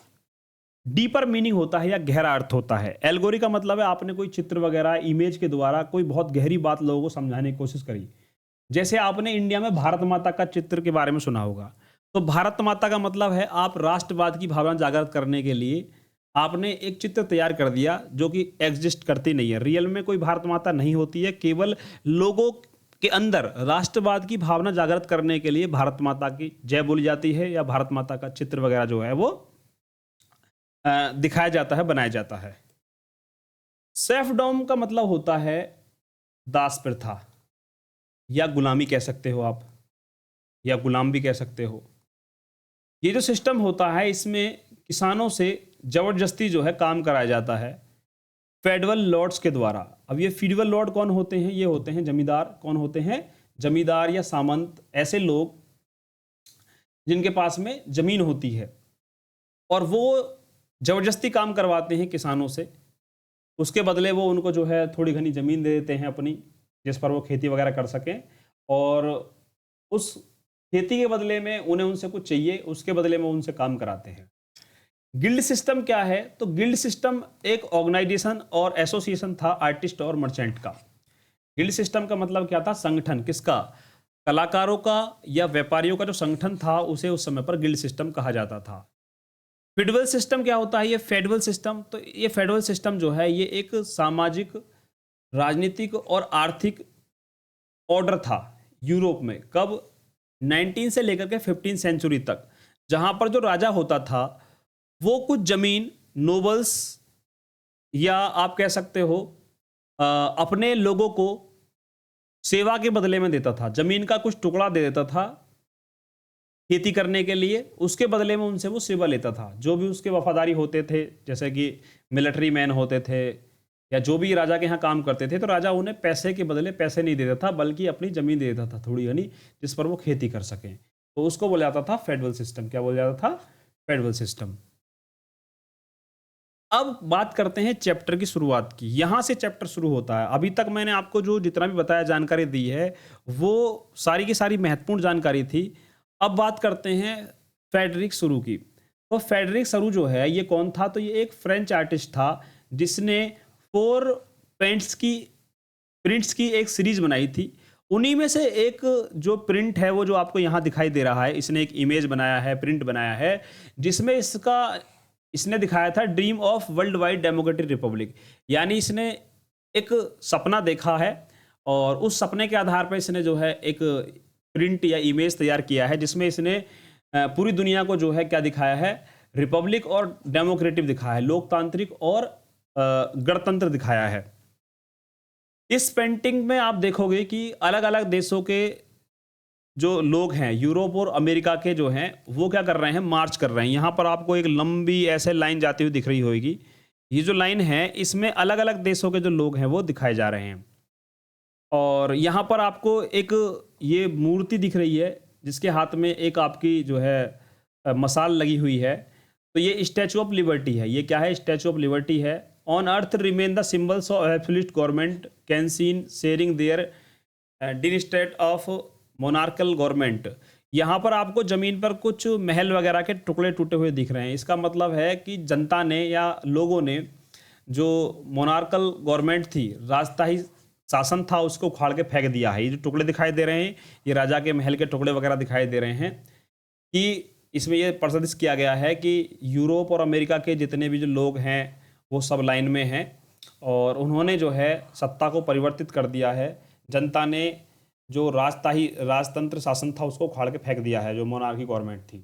डीपर मीनिंग होता है या गहरा अर्थ होता है। एल्गोरी का मतलब है आपने कोई चित्र वगैरह इमेज के द्वारा कोई बहुत गहरी बात लोगों को समझाने की कोशिश करी। जैसे आपने इंडिया में भारत माता का चित्र के बारे में सुना होगा, तो भारत माता का मतलब है आप राष्ट्रवाद की भावना जागृत करने के लिए आपने एक चित्र तैयार कर दिया जो कि एग्जिस्ट करती नहीं है। रियल में कोई भारत माता नहीं होती है, केवल लोगों के अंदर राष्ट्रवाद की भावना जागृत करने के लिए भारत माता की जय बोली जाती है या भारत माता का चित्र वगैरह जो है वो दिखाया जाता है, बनाया जाता है। सेल्फडॉम का मतलब होता है दास प्रथा या गुलामी कह सकते हो आप, या गुलाम भी कह सकते हो। ये जो सिस्टम होता है इसमें किसानों से जबरदस्ती जो है काम कराया जाता है फेडरल लॉर्ड्स के द्वारा। अब ये फेडरल लॉर्ड कौन होते हैं? ये होते हैं जमींदार। कौन होते हैं? जमींदार या सामंत, ऐसे लोग जिनके पास में जमीन होती है और वो जबरदस्ती काम करवाते हैं किसानों से। उसके बदले वो उनको जो है थोड़ी घनी ज़मीन दे देते हैं अपनी, जिस पर वो खेती वगैरह कर सकें, और उस खेती के बदले में उन्हें उनसे कुछ चाहिए, उसके बदले में उनसे काम कराते हैं। गिल्ड सिस्टम क्या है? तो गिल्ड सिस्टम एक ऑर्गेनाइजेशन और एसोसिएशन था आर्टिस्ट और मर्चेंट का। गिल्ड सिस्टम का मतलब क्या था? संगठन। किसका? कलाकारों का या व्यापारियों का जो संगठन था उसे उस समय पर गिल्ड सिस्टम कहा जाता था। फेडरल सिस्टम क्या होता है? ये फेडरल सिस्टम, तो ये फेडरल सिस्टम जो है ये एक सामाजिक, राजनीतिक और आर्थिक ऑर्डर था यूरोप में। कब? 19 से लेकर के 15 सेंचुरी तक, जहां पर जो राजा होता था वो कुछ जमीन नोबल्स या आप कह सकते हो अपने लोगों को सेवा के बदले में देता था। जमीन का कुछ टुकड़ा दे देता था खेती करने के लिए, उसके बदले में उनसे वो सेवा लेता था। जो भी उसके वफादारी होते थे, जैसे कि मिलिट्री मैन होते थे या जो भी राजा के यहाँ काम करते थे, तो राजा उन्हें पैसे के बदले पैसे नहीं देता था, बल्कि अपनी ज़मीन दे देता था थोड़ी घनी, जिस पर वो खेती कर सकें। तो उसको बोला जाता था फेडरल सिस्टम। क्या बोला जाता था? Federal system. अब बात करते हैं चैप्टर की शुरुआत की। यहाँ से चैप्टर शुरू होता है। अभी तक मैंने आपको जो जितना भी बताया, जानकारी दी है, वो सारी की सारी महत्वपूर्ण जानकारी थी। अब बात करते हैं फ्रेडरिक शुरू की। तो फ्रेडरिक शुरू जो है, ये कौन था? तो ये एक फ्रेंच आर्टिस्ट था, जिसने 4 प्रिंट्स की एक सीरीज बनाई थी। उन्हीं में से एक जो प्रिंट है, वो जो आपको यहाँ दिखाई दे रहा है, इसने एक इमेज बनाया है, प्रिंट बनाया है, जिसमें इसने दिखाया था dream of world wide democratic Republic. यानी इसने एक सपना देखा है, और उस सपने के आधार पर इसने जो है एक प्रिंट या इमेज तैयार किया है, जिसमें इसने पूरी दुनिया को जो है क्या दिखाया है? रिपब्लिक और डेमोक्रेटिक दिखाया है, लोकतांत्रिक और गणतंत्र दिखाया है। इस पेंटिंग में आप देखोगे कि अलग अलग देशों के जो लोग हैं, यूरोप और अमेरिका के जो हैं, वो क्या कर रहे हैं? मार्च कर रहे हैं। यहाँ पर आपको एक लंबी ऐसे लाइन जाती हुई दिख रही होगी। ये जो लाइन है, इसमें अलग अलग देशों के जो लोग हैं वो दिखाए जा रहे हैं। और यहाँ पर आपको एक ये मूर्ति दिख रही है, जिसके हाथ में एक आपकी जो है मशाल लगी हुई है। तो ये स्टैचू ऑफ लिबर्टी है। ये क्या है? स्टैचू ऑफ लिबर्टी है। On earth remain the symbols of absolute government can seen sharing their distrust of monarchical government. यहाँ पर आपको ज़मीन पर कुछ महल वगैरह के टुकड़े टूटे हुए दिख रहे हैं। इसका मतलब है कि जनता ने या लोगों ने जो मोनार्कल गवर्नमेंट थी, राजशाही शासन था, उसको उखाड़ के फेंक दिया है। ये जो टुकड़े दिखाई दे रहे हैं, ये राजा के महल के टुकड़े वगैरह दिखाई दे रहे हैं। कि इसमें ये प्रदर्शित किया गया है कि यूरोप और अमेरिका के जितने भी जो लोग हैं, वो सब लाइन में हैं, और उन्होंने जो है सत्ता को परिवर्तित कर दिया है। जनता ने जो राजतंत्र शासन था, उसको उखाड़ के फेंक दिया है, जो मोनार्की गवर्नमेंट थी।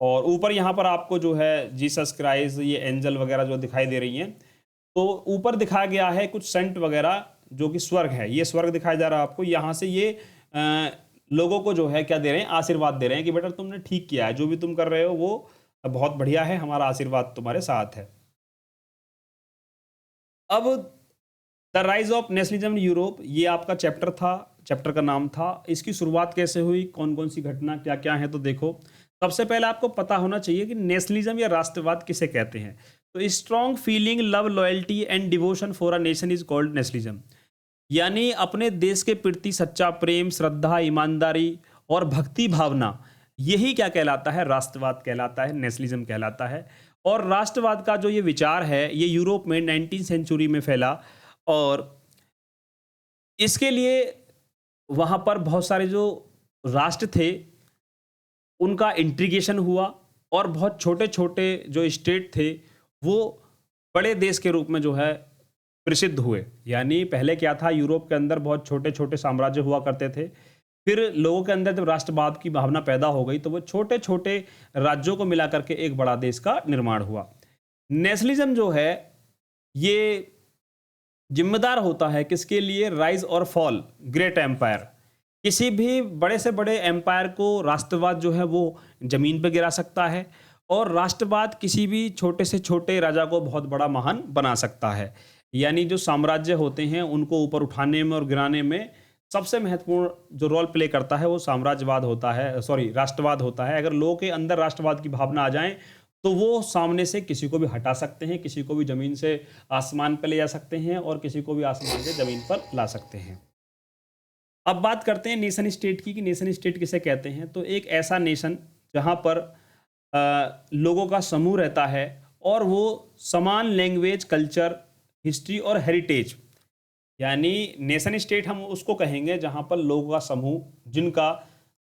और ऊपर यहाँ पर आपको जो है जीसस क्राइस्ट, ये एंजल वगैरह जो दिखाई दे रही हैं। तो ऊपर दिखाया गया है कुछ सेंट वगैरह, जो कि स्वर्ग है। ये स्वर्ग दिखाया जा रहा है आपको। यहाँ से ये लोगों को जो है क्या दे रहे हैं? आशीर्वाद दे रहे हैं कि बेटा तुमने ठीक किया है, जो भी तुम कर रहे हो वो बहुत बढ़िया है, हमारा आशीर्वाद तुम्हारे साथ है। अब the rise of nationalism in Europe, ये आपका चैप्टर था, चैप्टर का नाम था। इसकी शुरुआत कैसे हुई, कौन कौन सी घटना क्या क्या है? तो देखो, सबसे पहले आपको पता होना चाहिए कि नेशनलिज्म या राष्ट्रवाद किसे कहते हैं। तो strong feeling, love, loyalty and devotion for a nation is called nationalism. यानी अपने देश के प्रति सच्चा प्रेम, श्रद्धा, ईमानदारी और भक्ति भावना, यही क्या कहलाता है? राष्ट्रवाद कहलाता है, नेशनलिज्म कहलाता है। और राष्ट्रवाद का जो ये विचार है, ये यूरोप में 19वीं सेंचुरी में फैला, और इसके लिए वहाँ पर बहुत सारे जो राष्ट्र थे, उनका इंटीग्रेशन हुआ, और बहुत छोटे छोटे जो स्टेट थे, वो बड़े देश के रूप में जो है प्रसिद्ध हुए। यानी पहले क्या था? यूरोप के अंदर बहुत छोटे छोटे साम्राज्य हुआ करते थे। फिर लोगों के अंदर जब राष्ट्रवाद की भावना पैदा हो गई, तो वो छोटे छोटे राज्यों को मिलाकर के एक बड़ा देश का निर्माण हुआ। नेशनलिज्म जो है, ये जिम्मेदार होता है किसके लिए? राइज और फॉल ग्रेट एम्पायर। किसी भी बड़े से बड़े एम्पायर को राष्ट्रवाद जो है वो जमीन पर गिरा सकता है, और राष्ट्रवाद किसी भी छोटे से छोटे राजा को बहुत बड़ा महान बना सकता है। यानी जो साम्राज्य होते हैं, उनको ऊपर उठाने में और गिराने में सबसे महत्वपूर्ण जो रोल प्ले करता है, वो साम्राज्यवाद होता है, राष्ट्रवाद होता है। अगर लोगों के अंदर राष्ट्रवाद की भावना आ जाए, तो वो सामने से किसी को भी हटा सकते हैं, किसी को भी जमीन से आसमान पर ले जा सकते हैं, और किसी को भी आसमान से जमीन पर ला सकते हैं। अब बात करते हैं नेशन स्टेट की, कि नेशन स्टेट किसे कहते हैं। तो एक ऐसा नेशन जहाँ पर लोगों का समूह रहता है, और वो समान लैंग्वेज, कल्चर, हिस्ट्री और हेरिटेज, यानी नेशन स्टेट हम उसको कहेंगे जहाँ पर लोगों का समूह, जिनका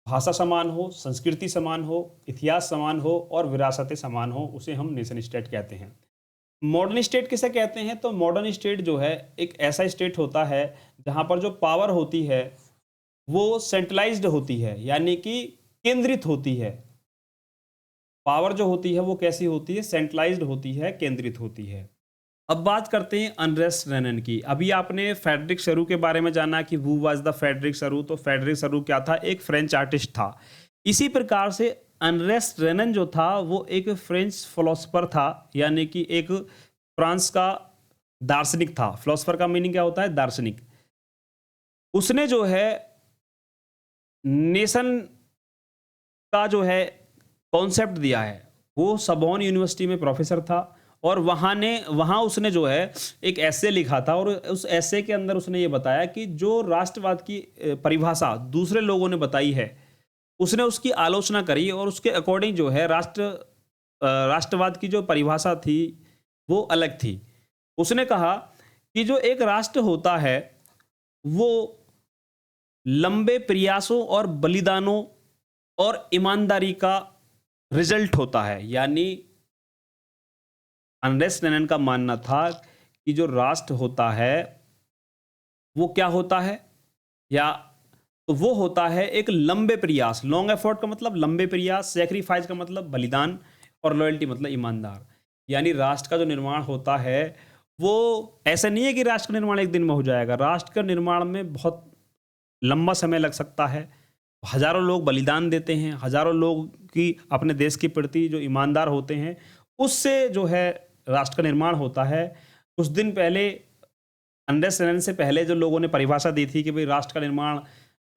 भाषा समान हो, संस्कृति समान हो, इतिहास समान हो और विरासतें समान हो, उसे हम नेशन स्टेट कहते हैं। मॉडर्न स्टेट किसे कहते हैं? तो मॉडर्न स्टेट जो है एक ऐसा स्टेट होता है जहाँ पर जो पावर होती है वो सेंट्रलाइज्ड होती है, यानी कि केंद्रित होती है। पावर जो होती है वो कैसी होती है? सेंट्रलाइज्ड होती है, केंद्रित होती है। अब बात करते हैं अनरेस्ट रेनन की। अभी आपने फ्रेडरिक शरू के बारे में जाना कि हु वाज द फ्रेडरिक शरू। तो फ्रेडरिक शरू क्या था? एक फ्रेंच आर्टिस्ट था। इसी प्रकार से अनरेस्ट रेनन जो था वो एक फ्रेंच फिलोसोफर था, यानी कि एक फ्रांस का दार्शनिक था। फिलोसफर का मीनिंग क्या होता है? दार्शनिक। उसने जो है नेशन का जो है कॉन्सेप्ट दिया है। वो सबॉर्न यूनिवर्सिटी में प्रोफेसर था और वहाँ उसने जो है एक एस्से लिखा था और उस एस्से के अंदर उसने ये बताया कि जो राष्ट्रवाद की परिभाषा दूसरे लोगों ने बताई है, उसने उसकी आलोचना करी और उसके अकॉर्डिंग जो है राष्ट्रवाद की जो परिभाषा थी वो अलग थी। उसने कहा कि जो एक राष्ट्र होता है वो लंबे प्रयासों और बलिदानों और ईमानदारी का रिजल्ट होता है। यानी अनरेस्ट लेनिन का मानना था कि जो राष्ट्र होता है वो क्या होता है, या तो वो होता है एक लंबे प्रयास, लॉन्ग एफर्ट का मतलब लंबे प्रयास, सेक्रीफाइस का मतलब बलिदान और लॉयल्टी मतलब ईमानदार। यानी राष्ट्र का जो निर्माण होता है वो ऐसा नहीं है कि राष्ट्र का निर्माण एक दिन में हो जाएगा। राष्ट्र का निर्माण में बहुत लंबा समय लग सकता है। हजारों लोग बलिदान देते हैं, हजारों लोग की अपने देश के प्रति जो ईमानदार होते हैं उससे जो है राष्ट्र का निर्माण होता है। कुछ दिन पहले अनरेस्ट लेनिन से पहले जो लोगों ने परिभाषा दी थी कि भाई राष्ट्र का निर्माण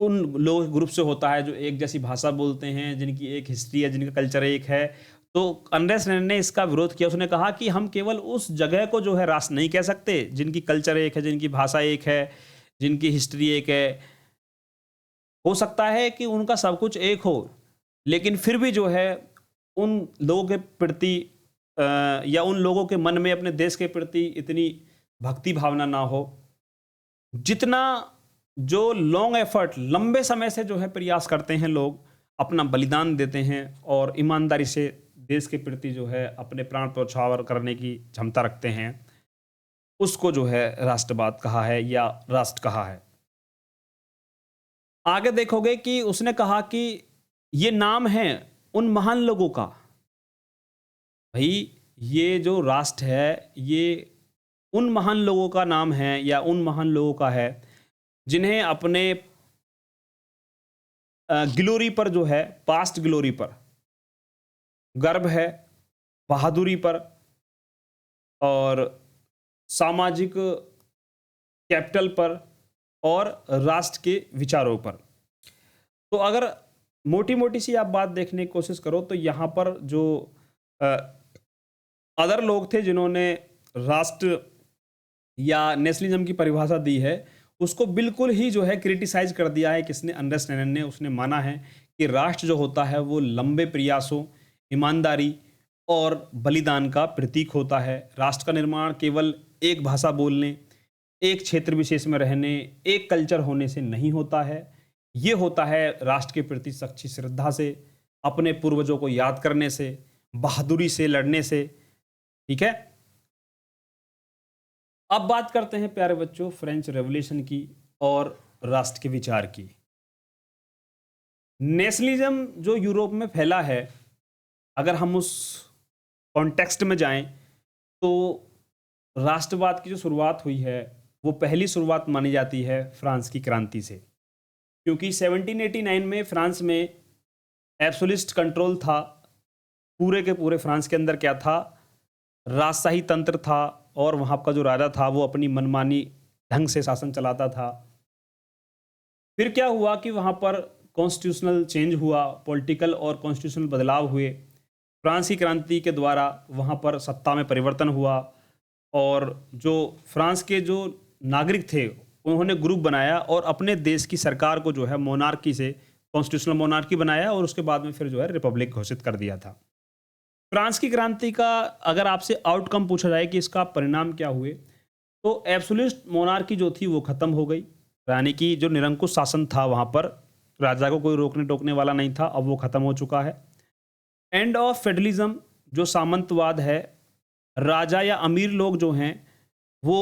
उन लोगों के ग्रुप से होता है जो एक जैसी भाषा बोलते हैं, जिनकी एक हिस्ट्री है, जिनका कल्चर एक है। तो अनरेस्ट लेनिन ने इसका विरोध किया। उसने कहा कि हम केवल उस जगह को जो है राष्ट्र नहीं कह सकते जिनकी कल्चर एक है, जिनकी भाषा एक है, जिनकी हिस्ट्री एक है। हो सकता है कि उनका सब कुछ एक हो, लेकिन फिर भी जो है उन लोगों के प्रति या उन लोगों के मन में अपने देश के प्रति इतनी भक्ति भावना ना हो जितना जो लॉन्ग एफर्ट, लंबे समय से जो है प्रयास करते हैं लोग, अपना बलिदान देते हैं और ईमानदारी से देश के प्रति जो है अपने प्राण न्यौछावर करने की क्षमता रखते हैं, उसको जो है राष्ट्रवाद कहा है या राष्ट्र कहा है। आगे देखोगे कि उसने कहा कि ये नाम है उन महान लोगों का। भाई ये जो राष्ट्र है ये उन महान लोगों का नाम है या उन महान लोगों का है जिन्हें अपने ग्लोरी पर जो है, पास्ट ग्लोरी पर गर्व है, बहादुरी पर और सामाजिक कैपिटल पर और राष्ट्र के विचारों पर। तो अगर मोटी मोटी सी आप बात देखने की कोशिश करो तो यहाँ पर जो अदर लोग थे जिन्होंने राष्ट्र या नेशनलिज्म की परिभाषा दी है, उसको बिल्कुल ही जो है क्रिटिसाइज कर दिया है किसने? अनरेस्ट लेनिन ने। उसने माना है कि राष्ट्र जो होता है वो लंबे प्रयासों, ईमानदारी और बलिदान का प्रतीक होता है। राष्ट्र का निर्माण केवल एक भाषा बोलने, एक क्षेत्र विशेष में रहने, एक कल्चर होने से नहीं होता है। ये होता है राष्ट्र के प्रति सच्ची श्रद्धा से, अपने पूर्वजों को याद करने से, बहादुरी से लड़ने से। ठीक है, अब बात करते हैं प्यारे बच्चों फ्रेंच रेवोल्यूशन की और राष्ट्र के विचार की। नेशनलिज्म जो यूरोप में फैला है, अगर हम उस कॉन्टेक्स्ट में जाएं तो राष्ट्रवाद की जो शुरुआत हुई है वो पहली शुरुआत मानी जाती है फ्रांस की क्रांति से। क्योंकि 1789 में फ्रांस में एब्सोल्यूट कंट्रोल था। पूरे के पूरे फ्रांस के अंदर क्या था? राजशाही तंत्र था और वहाँ का जो राजा था वो अपनी मनमानी ढंग से शासन चलाता था। फिर क्या हुआ कि वहाँ पर कॉन्स्टिट्यूशनल चेंज हुआ, पॉलिटिकल और कॉन्स्टिट्यूशनल बदलाव हुए। फ्रांस की क्रांति के द्वारा वहाँ पर सत्ता में परिवर्तन हुआ और जो फ्रांस के जो नागरिक थे उन्होंने ग्रुप बनाया और अपने देश की सरकार को जो है मोनार्की से कॉन्स्टिट्यूशनल मोनार्की बनाया और उसके बाद में फिर जो है रिपब्लिक घोषित कर दिया था। फ्रांस की क्रांति का अगर आपसे आउटकम पूछा जाए कि इसका परिणाम क्या हुए, तो एब्सोल्यूट मोनार्की जो थी वो खत्म हो गई। यानी कि जो निरंकुश शासन था वहाँ पर राजा को कोई रोकने टोकने वाला नहीं था, अब वो खत्म हो चुका है। एंड ऑफ फेडरलिज्म, जो सामंतवाद है, राजा या अमीर लोग जो हैं वो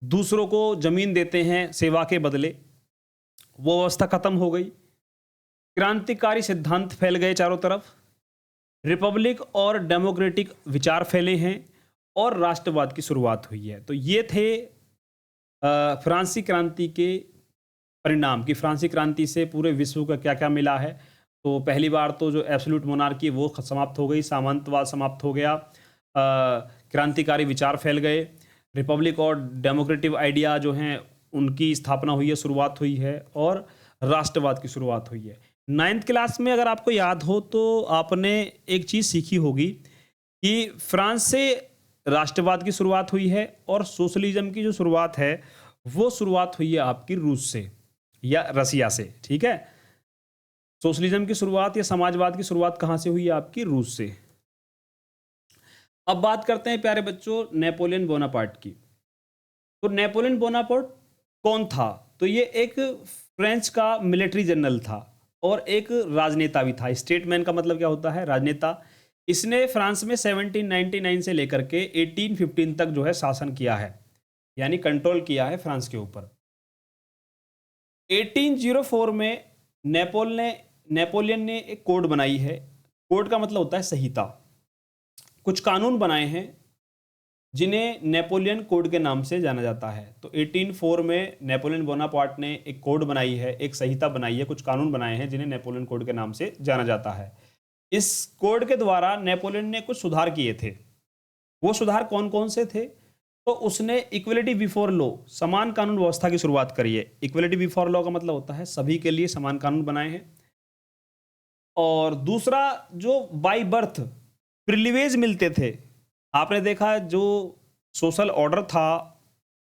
दूसरों को जमीन देते हैं सेवा के बदले, वो व्यवस्था खत्म हो गई। क्रांतिकारी सिद्धांत फैल गए चारों तरफ, रिपब्लिक और डेमोक्रेटिक विचार फैले हैं और राष्ट्रवाद की शुरुआत हुई है। तो ये थे फ्रांसीसी क्रांति के परिणाम कि फ्रांसीसी क्रांति से पूरे विश्व का क्या क्या मिला है। तो पहली बार तो जो एब्सोल्यूट मोनार्की वो समाप्त हो गई, सामंतवाद समाप्त हो गया, क्रांतिकारी विचार फैल गए। रिपब्लिक और डेमोक्रेटिक आइडिया जो हैं उनकी स्थापना हुई है, शुरुआत हुई है, और राष्ट्रवाद की शुरुआत हुई है। 9th क्लास में अगर आपको याद हो तो आपने एक चीज़ सीखी होगी कि फ्रांस से राष्ट्रवाद की शुरुआत हुई है और सोशलिज्म की जो शुरुआत है वो शुरुआत हुई है आपकी रूस से या रसिया से। ठीक है, सोशलिज्म की शुरुआत या समाजवाद की शुरुआत कहाँ से हुई है? आपकी रूस से। अब बात करते हैं प्यारे बच्चों नेपोलियन बोनापार्ट की। तो नेपोलियन बोनापार्ट कौन था? तो ये एक फ्रेंच का मिलिट्री जनरल था और एक राजनेता भी था। स्टेटमैन का मतलब क्या होता है? राजनेता। इसने फ्रांस में 1799 से लेकर के 1815 तक जो है शासन किया है, यानी कंट्रोल किया है फ्रांस के ऊपर। 1804 में नेपोलियन ने एक कोड बनाई है। कोड का मतलब होता है संहिता। कुछ कानून बनाए हैं जिन्हें नेपोलियन कोड के नाम से जाना जाता है। तो 1804 में नेपोलियन बोनापार्ट ने एक कोड बनाई है, एक संहिता बनाई है, कुछ कानून बनाए हैं जिन्हें नेपोलियन कोड के नाम से जाना जाता है। इस कोड के द्वारा नेपोलियन ने कुछ सुधार किए थे। वो सुधार कौन कौन से थे? तो उसने इक्वलिटी बिफोर लॉ, समान कानून व्यवस्था की शुरुआत करी है। इक्वलिटी बिफोर लॉ का मतलब होता है सभी के लिए समान कानून बनाए हैं। और दूसरा, जो बाय बर्थ प्रिविलेज मिलते थे, आपने देखा जो सोशल ऑर्डर था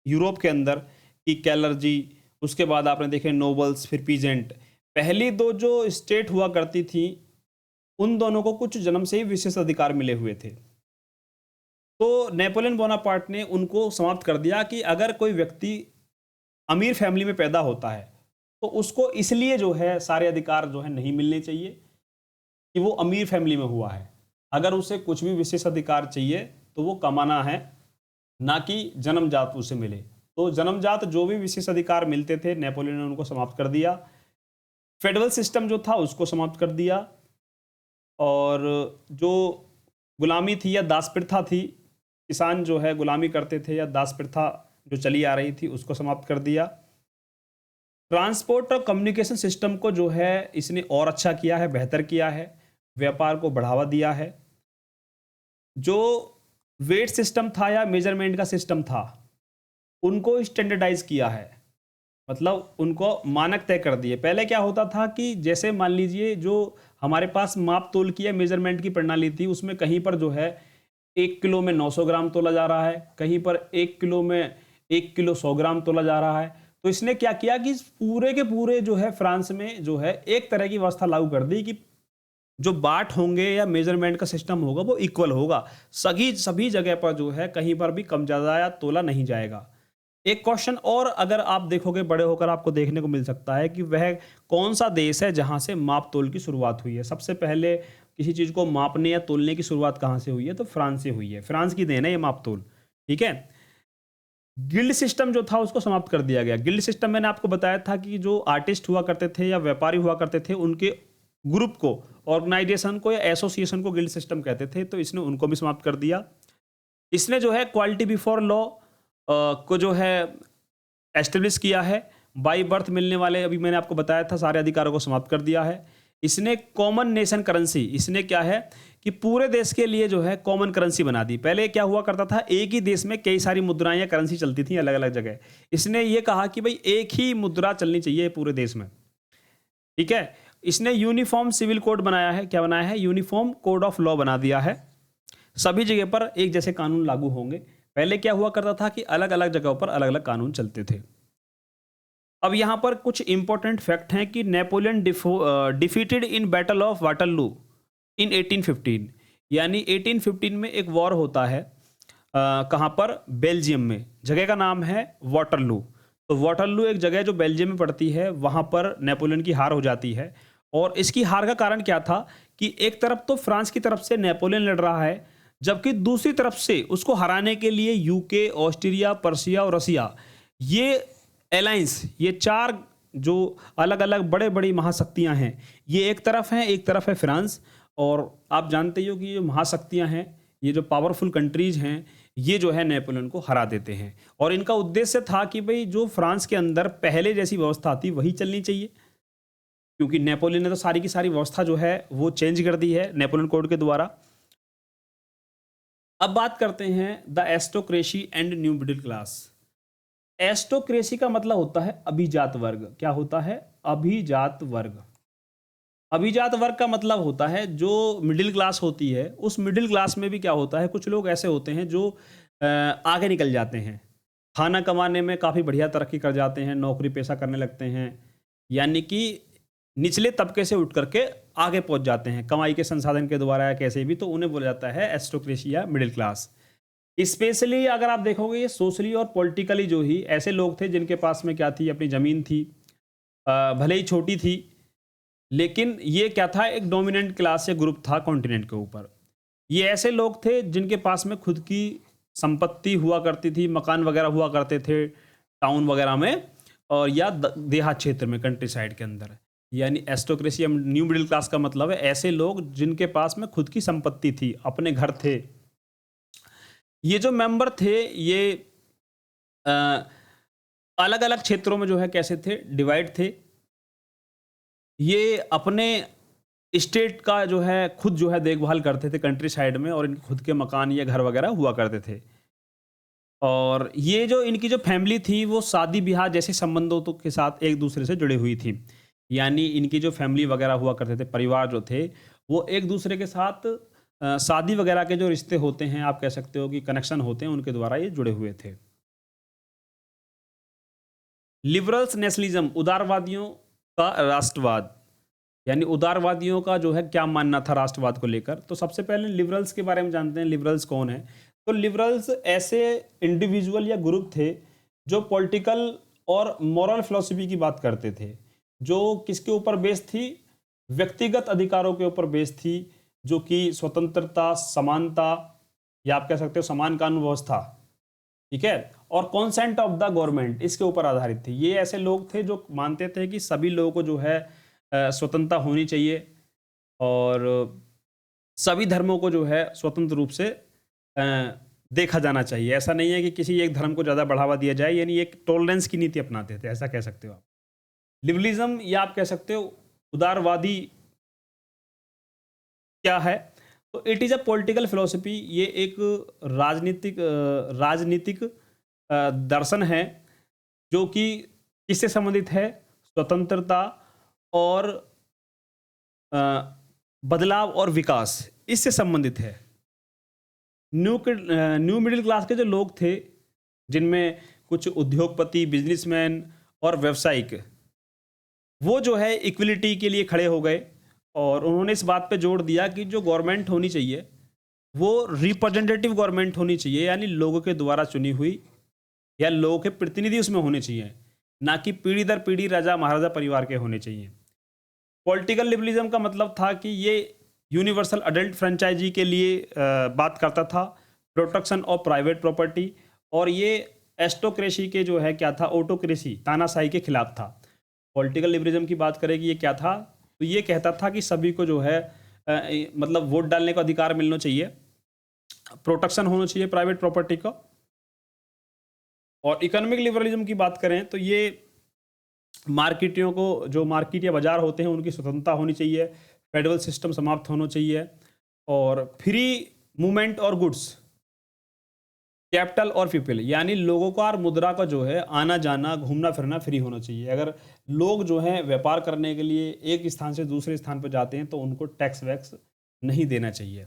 यूरोप के अंदर कि कैलर्जी, उसके बाद आपने देखे नोबल्स, फिर पीजेंट। पहली दो जो स्टेट हुआ करती थी उन दोनों को कुछ जन्म से ही विशेष अधिकार मिले हुए थे। तो नेपोलियन बोनापार्ट ने उनको समाप्त कर दिया कि अगर कोई व्यक्ति अमीर फैमिली में पैदा होता है तो उसको इसलिए जो है सारे अधिकार जो है नहीं मिलने चाहिए कि वो अमीर फैमिली में हुआ है। अगर उसे कुछ भी विशेष अधिकार चाहिए तो वो कमाना है, ना कि जन्मजात उसे मिले। तो जन्मजात जो भी विशेष अधिकार मिलते थे नेपोलियन ने उनको समाप्त कर दिया। फेडरल सिस्टम जो था उसको समाप्त कर दिया, और जो गुलामी थी या दास प्रथा थी, किसान जो है गुलामी करते थे, या दास प्रथा जो चली आ रही थी उसको समाप्त कर दिया। ट्रांसपोर्ट और कम्युनिकेशन सिस्टम को जो है इसने और अच्छा किया है, बेहतर किया है, व्यापार को बढ़ावा दिया है। जो वेट सिस्टम था या मेजरमेंट का सिस्टम था उनको स्टैंडर्डाइज किया है, मतलब उनको मानक तय कर दिए। पहले क्या होता था कि जैसे मान लीजिए जो हमारे पास माप तोल की या मेजरमेंट की प्रणाली थी उसमें कहीं पर जो है 1 किलो में 900 ग्राम तोला जा रहा है, कहीं पर 1 किलो में 1 किलो 100 ग्राम तोला जा रहा है। तो इसने क्या किया कि पूरे के पूरे जो है फ्रांस में जो है एक तरह की व्यवस्था लागू कर दी कि जो बाट होंगे या मेजरमेंट का सिस्टम होगा वो इक्वल होगा, सभी जगह पर जो है कहीं पर भी कम ज़्यादा या तोला नहीं जाएगा। एक क्वेश्चन और अगर आप देखोगे बड़े होकर आपको देखने को मिल सकता है कि वह कौन सा देश है जहां से माप तोल की शुरुआत हुई है। सबसे पहले किसी चीज़ को मापने या तोलने की शुरुआत कहाँ से हुई है? तो फ्रांस से हुई है। फ्रांस की देन है ये माप तोल। ठीक है। गिल्ड सिस्टम जो था उसको समाप्त कर दिया गया। गिल्ड सिस्टम मैंने आपको बताया था कि जो आर्टिस्ट हुआ करते थे या व्यापारी हुआ करते थे उनके ग्रुप को, ऑर्गेनाइजेशन को या एसोसिएशन को गिल्ड सिस्टम कहते थे, तो इसने उनको भी समाप्त कर दिया। इसने जो है क्वालिटी बिफोर लॉ को जो है एस्टेब्लिश किया है। बाई बर्थ मिलने वाले, अभी मैंने आपको बताया था, सारे अधिकारों को समाप्त कर दिया है। इसने कॉमन नेशन करेंसी, इसने क्या है कि पूरे देश के लिए जो है कॉमन करेंसी बना दी। पहले क्या हुआ करता था, एक ही देश में कई सारी मुद्राएं या करेंसी चलती थी अलग अलग जगह। इसने ये कहा कि भाई एक ही मुद्रा चलनी चाहिए पूरे देश में। ठीक है। इसने यूनिफॉर्म सिविल कोड बनाया है। क्या बनाया है? यूनिफॉर्म कोड ऑफ लॉ बना दिया है। सभी जगह पर एक जैसे कानून लागू होंगे। पहले क्या हुआ करता था कि अलग अलग जगहों पर अलग अलग कानून चलते थे। अब यहां पर कुछ इंपॉर्टेंट फैक्ट हैं कि Napoleon defeated in battle of Waterloo in 1815, यानी 1815 में एक वॉर होता है। कहां पर? बेल्जियम में। जगह का नाम है वाटरलू। तो वाटरलू एक जगह जो बेल्जियम में पड़ती है, वहां पर नेपोलियन की हार हो जाती है। और इसकी हार का कारण क्या था कि एक तरफ तो फ्रांस की तरफ से नेपोलियन लड़ रहा है, जबकि दूसरी तरफ से उसको हराने के लिए यूके, ऑस्ट्रिया, पर्शिया और रसिया, ये अलायंस, ये चार जो अलग अलग बड़े बड़ी महाशक्तियां हैं, ये एक तरफ हैं, एक तरफ है फ्रांस। और आप जानते ही हो कि ये महाशक्तियां हैं, ये जो पावरफुल कंट्रीज हैं, ये जो है नेपोलियन को हरा देते हैं। और इनका उद्देश्य था कि भाई जो फ्रांस के अंदर पहले जैसी व्यवस्था थी वही चलनी चाहिए, क्योंकि नेपोलियन ने तो सारी की सारी व्यवस्था जो है वो चेंज कर दी है नेपोलियन कोड के द्वारा। अब बात करते हैं the aristocracy and new middle class. Aristocracy का मतलब होता है अभिजात वर्ग। क्या होता है? अभिजात वर्ग। अभिजात वर्ग का मतलब होता है जो मिडिल क्लास होती है, उस मिडिल क्लास में भी क्या होता है, कुछ लोग ऐसे होते हैं जो आगे निकल जाते हैं, खाना कमाने में काफ़ी बढ़िया तरक्की कर जाते हैं, नौकरी पेशा करने लगते हैं, यानी कि निचले तबके से उठ करके आगे पहुंच जाते हैं कमाई के संसाधन के द्वारा या कैसे भी, तो उन्हें बोला जाता है एस्टोक्रेसी या मिडिल क्लास। स्पेशली अगर आप देखोगे ये सोशली और पॉलिटिकली जो ही ऐसे लोग थे जिनके पास में क्या थी, अपनी ज़मीन थी, भले ही छोटी थी, लेकिन ये क्या था, एक डोमिनेंट क्लास या ग्रुप था कॉन्टिनेंट के ऊपर। ये ऐसे लोग थे जिनके पास में खुद की संपत्ति हुआ करती थी, मकान वगैरह हुआ करते थे टाउन वगैरह में, और या देहात क्षेत्र में, कंट्री साइड के अंदर। यानी एस्टोक्रेसी या न्यू मिडिल क्लास का मतलब है ऐसे लोग जिनके पास में खुद की संपत्ति थी, अपने घर थे। ये जो मेंबर थे ये अलग अलग क्षेत्रों में जो है कैसे थे, डिवाइड थे। ये अपने स्टेट का जो है खुद जो है देखभाल करते थे कंट्री साइड में, और इनके खुद के मकान या घर वगैरह हुआ करते थे। और ये जो इनकी जो फैमिली थी वो शादी ब्याह जैसे संबंधों तो के साथ एक दूसरे से जुड़ी हुई थी। यानी इनकी जो फैमिली वगैरह हुआ करते थे, परिवार जो थे, वो एक दूसरे के साथ शादी वगैरह के जो रिश्ते होते हैं, आप कह सकते हो कि कनेक्शन होते हैं, उनके द्वारा ये जुड़े हुए थे। लिबरल्स नेशनलिज्म, उदारवादियों का राष्ट्रवाद, यानी उदारवादियों का जो है क्या मानना था राष्ट्रवाद को लेकर। तो सबसे पहले लिबरल्स के बारे में जानते हैं, लिबरल्स कौन है। तो लिबरल्स ऐसे इंडिविजुअल या ग्रुप थे जो पॉलिटिकल और मॉरल फिलॉसफी की बात करते थे, जो किसके ऊपर बेस्ड थी, व्यक्तिगत अधिकारों के ऊपर बेस्ड थी, जो कि स्वतंत्रता, समानता, या आप कह सकते हो समान कानून व्यवस्था, ठीक है, और कॉन्सेंट ऑफ द गवर्नमेंट, इसके ऊपर आधारित थी। ये ऐसे लोग थे जो मानते थे कि सभी लोगों को जो है स्वतंत्रता होनी चाहिए, और सभी धर्मों को जो है स्वतंत्र रूप से देखा जाना चाहिए। ऐसा नहीं है कि किसी एक धर्म को ज़्यादा बढ़ावा दिया जाए, यानी एक टॉलरेंस की नीति अपनाते थे, ऐसा कह सकते हो आप। लिबरलिज्म या आप कह सकते हो उदारवादी क्या है, तो it is a political philosophy. ये एक राजनीतिक दर्शन है जो कि किससे संबंधित है, स्वतंत्रता और अ, बदलाव और विकास, इससे संबंधित है। न्यू मिडिल क्लास के जो लोग थे, जिनमें कुछ उद्योगपति, बिजनेसमैन और व्यवसायिक, वो जो है इक्विलिटी के लिए खड़े हो गए, और उन्होंने इस बात पे जोर दिया कि जो गवर्नमेंट होनी चाहिए वो रिप्रेजेंटेटिव गवर्नमेंट होनी चाहिए, यानी लोगों के द्वारा चुनी हुई, या लोगों के प्रतिनिधि उसमें होने चाहिए, ना कि पीढ़ी दर पीढ़ी राजा महाराजा परिवार के होने चाहिए। पॉलिटिकल लिबरलिज्म का मतलब था कि ये यूनिवर्सल अडल्ट फ्रेंचाइजी के लिए बात करता था, प्रोटेक्शन ऑफ प्राइवेट प्रॉपर्टी, और ये एस्टोक्रेसी के जो है क्या था, ऑटोक्रेसी, तानाशाही के खिलाफ था। पॉलिटिकल लिबरलिज्म की बात करें कि ये क्या था, तो ये कहता था कि सभी को जो है मतलब वोट डालने का अधिकार मिलना चाहिए, प्रोटेक्शन होना चाहिए प्राइवेट प्रॉपर्टी का। और इकोनॉमिक लिबरलिज्म की बात करें तो ये मार्केटियों को, जो मार्केट या बाजार होते हैं उनकी स्वतंत्रता होनी चाहिए, फेडरल सिस्टम समाप्त होना चाहिए, और फ्री मूवमेंट और गुड्स, कैपिटल और पीपल, यानी लोगों का और मुद्रा का जो है आना जाना, घूमना फिरना फ्री होना चाहिए। अगर लोग जो है व्यापार करने के लिए एक स्थान से दूसरे स्थान पर जाते हैं तो उनको टैक्स वैक्स नहीं देना चाहिए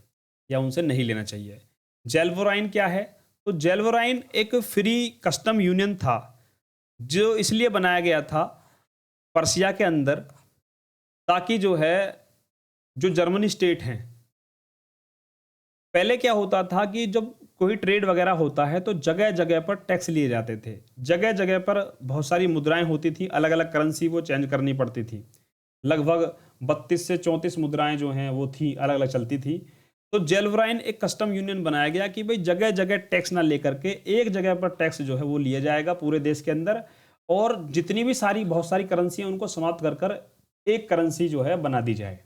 या उनसे नहीं लेना चाहिए। जेल्वोराइन क्या है, तो जेल्वोराइन एक फ्री कस्टम यूनियन था, जो इसलिए बनाया गया था पर्शिया के अंदर, ताकि जो है जो जर्मनी स्टेट हैं, पहले क्या होता था कि जब कोई ट्रेड वगैरह होता है तो जगह जगह पर टैक्स लिए जाते थे, जगह जगह पर बहुत सारी मुद्राएं होती थी, अलग अलग करेंसी वो चेंज करनी पड़ती थी, लगभग 32 से 34 मुद्राएं जो हैं वो थी, अलग अलग चलती थी। तो जेल्वराइन एक कस्टम यूनियन बनाया गया कि भाई जगह जगह टैक्स ना लेकर के एक जगह पर टैक्स जो है वो लिया जाएगा पूरे देश के अंदर, और जितनी भी सारी बहुत सारी करेंसी हैं उनको समाप्त कर कर एक करेंसी जो है बना दी जाए।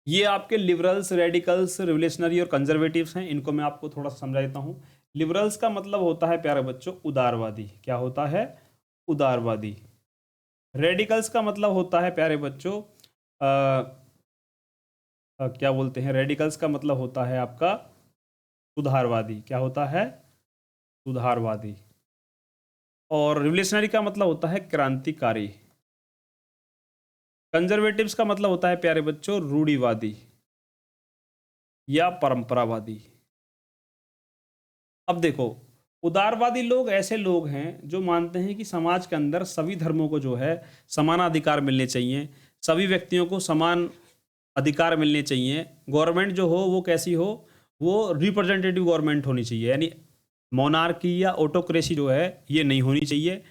ये आपके लिबरल्स, रेडिकल्स, रिवोल्यूशनरी और कंजर्वेटिव्स हैं। इनको मैं आपको थोड़ा सा समझा देता हूँ। लिबरल्स का मतलब होता है प्यारे बच्चों उदारवादी। क्या होता है? उदारवादी। रेडिकल्स का मतलब होता है प्यारे बच्चों क्या बोलते हैं, रेडिकल्स का मतलब होता है आपका सुधारवादी। क्या होता है? सुधारवादी। और रिवोल्यूशनरी का मतलब होता है क्रांतिकारी। कंजर्वेटिव्स का मतलब होता है प्यारे बच्चों रूढ़िवादी या परंपरावादी। अब देखो, उदारवादी लोग ऐसे लोग हैं जो मानते हैं कि समाज के अंदर सभी धर्मों को जो है समानाधिकार मिलने चाहिए, सभी व्यक्तियों को समान अधिकार मिलने चाहिए। गवर्नमेंट जो हो वो कैसी हो, वो रिप्रेजेंटेटिव गवर्नमेंट होनी चाहिए, यानी मोनार्की या ऑटोक्रेसी जो है ये नहीं होनी चाहिए,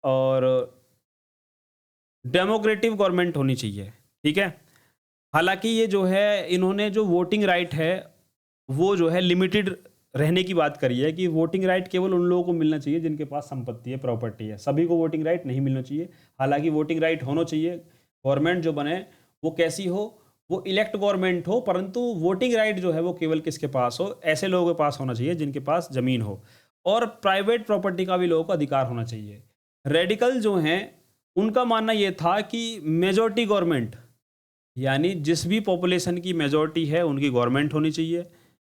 और डेमोक्रेटिव गवर्नमेंट होनी चाहिए। ठीक है। हालांकि ये जो है इन्होंने जो वोटिंग राइट है वो जो है लिमिटेड रहने की बात करी है, कि वोटिंग राइट केवल उन लोगों को मिलना चाहिए जिनके पास संपत्ति है, प्रॉपर्टी है, सभी को वोटिंग राइट नहीं मिलना चाहिए। हालांकि वोटिंग राइट होना चाहिए। गवर्नमेंट जो बने वो कैसी हो, वो इलेक्ट गवर्नमेंट हो, परंतु वोटिंग राइट जो है वो केवल किसके पास हो, ऐसे लोगों के पास होना चाहिए जिनके पास जमीन हो, और प्राइवेट प्रॉपर्टी का भी लोगों को अधिकार होना चाहिए। रेडिकल जो हैं उनका मानना यह था कि मेजॉरिटी गवर्नमेंट, यानी जिस भी पॉपुलेशन की मेजॉरिटी है उनकी गवर्नमेंट होनी चाहिए,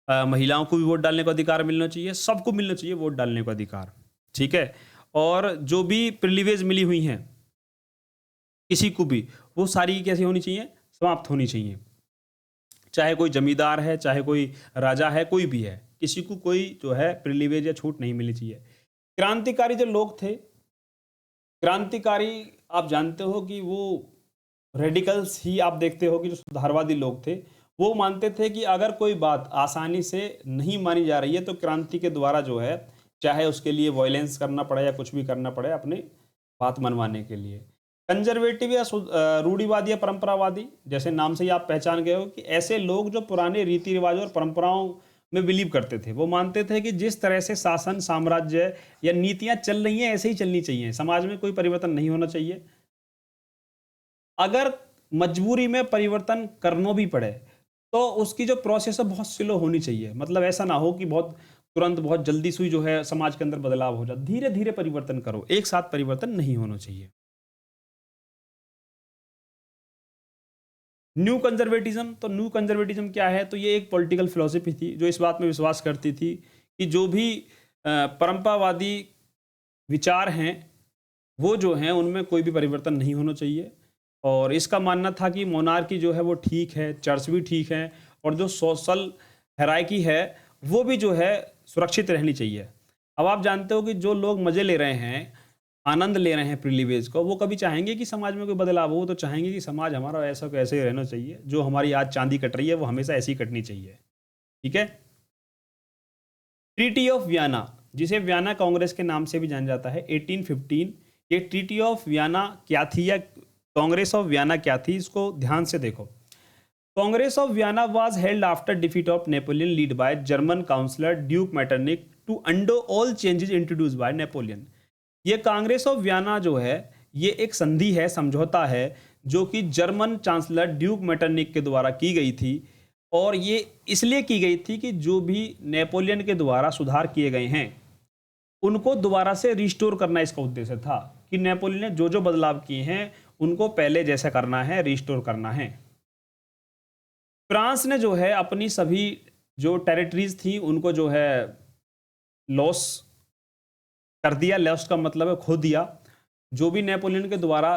महिलाओं को भी वोट डालने का अधिकार मिलना चाहिए, सबको मिलना चाहिए वोट डालने का अधिकार। ठीक है। और जो भी प्रिविलेज मिली हुई हैं किसी को भी, वो सारी कैसी होनी चाहिए, समाप्त होनी चाहिए। चाहे कोई जमींदार है, चाहे कोई राजा है, कोई भी है, किसी को कोई जो है प्रिविलेज या छूट नहीं मिलनी चाहिए। क्रांतिकारी जो लोग थे, क्रांतिकारी आप जानते हो कि वो रेडिकल्स ही आप देखते हो कि जो सुधारवादी लोग थे वो मानते थे कि अगर कोई बात आसानी से नहीं मानी जा रही है तो क्रांति के द्वारा जो है, चाहे उसके लिए वायलेंस करना पड़े या कुछ भी करना पड़े अपनी बात मनवाने के लिए। कंजर्वेटिव या रूढ़िवादी या परंपरावादी, जैसे नाम से ही आप पहचान गए हो कि ऐसे लोग जो पुराने रीति रिवाजों और परंपराओं में बिलीव करते थे। वो मानते थे कि जिस तरह से शासन, साम्राज्य या नीतियां चल रही हैं ऐसे ही चलनी चाहिए, समाज में कोई परिवर्तन नहीं होना चाहिए। अगर मजबूरी में परिवर्तन करना भी पड़े तो उसकी जो प्रोसेस है बहुत स्लो होनी चाहिए। मतलब ऐसा ना हो कि बहुत तुरंत बहुत जल्दी से जो है समाज के अंदर बदलाव हो जाए। धीरे धीरे परिवर्तन करो, एक साथ परिवर्तन नहीं होना चाहिए। न्यू कंजर्वेटिज्म, तो न्यू कंजर्वेटिज्म क्या है, तो ये एक पॉलिटिकल फिलॉसफी थी जो इस बात में विश्वास करती थी कि जो भी परंपरावादी विचार हैं वो जो हैं उनमें कोई भी परिवर्तन नहीं होना चाहिए। और इसका मानना था कि मोनार्की जो है वो ठीक है, चर्च भी ठीक है, और जो सोशल हायरार्की है वो भी जो है सुरक्षित रहनी चाहिए। अब आप जानते हो कि जो लोग मज़े ले रहे हैं, आनंद ले रहे हैं प्रिविलेज को, वो कभी चाहेंगे कि समाज में कोई बदलाव हो, तो चाहेंगे कि समाज हमारा ऐसा को ऐसे ही रहना चाहिए, जो हमारी आज चांदी कट रही है वो हमेशा ऐसी ही कटनी चाहिए। ठीक है। ट्रीटी ऑफ वियना, जिसे वियना कांग्रेस के नाम से भी जाना जाता है, 1815। ये ट्रीटी ऑफ वियना क्या थी या कांग्रेस ऑफ वियना क्या थी, इसको ध्यान से देखो। Congress of Vienna was held after defeat of Napoleon lead by German counsellor Duke Metternich to undo all changes introduced by Napoleon. ये कांग्रेस ऑफ वियना जो है ये एक संधि है, समझौता है, जो कि जर्मन चांसलर ड्यूक मेटरनिक के द्वारा की गई थी। और ये इसलिए की गई थी कि जो भी नेपोलियन के द्वारा सुधार किए गए हैं उनको दोबारा से रिस्टोर करना इसका उद्देश्य था, कि नेपोलियन ने जो जो बदलाव किए हैं उनको पहले जैसा करना है, रिस्टोर करना है। फ्रांस ने जो है अपनी सभी जो टेरिटरीज थी उनको जो है लॉस कर दिया। लॉस का मतलब है खो दिया। जो भी नेपोलियन के द्वारा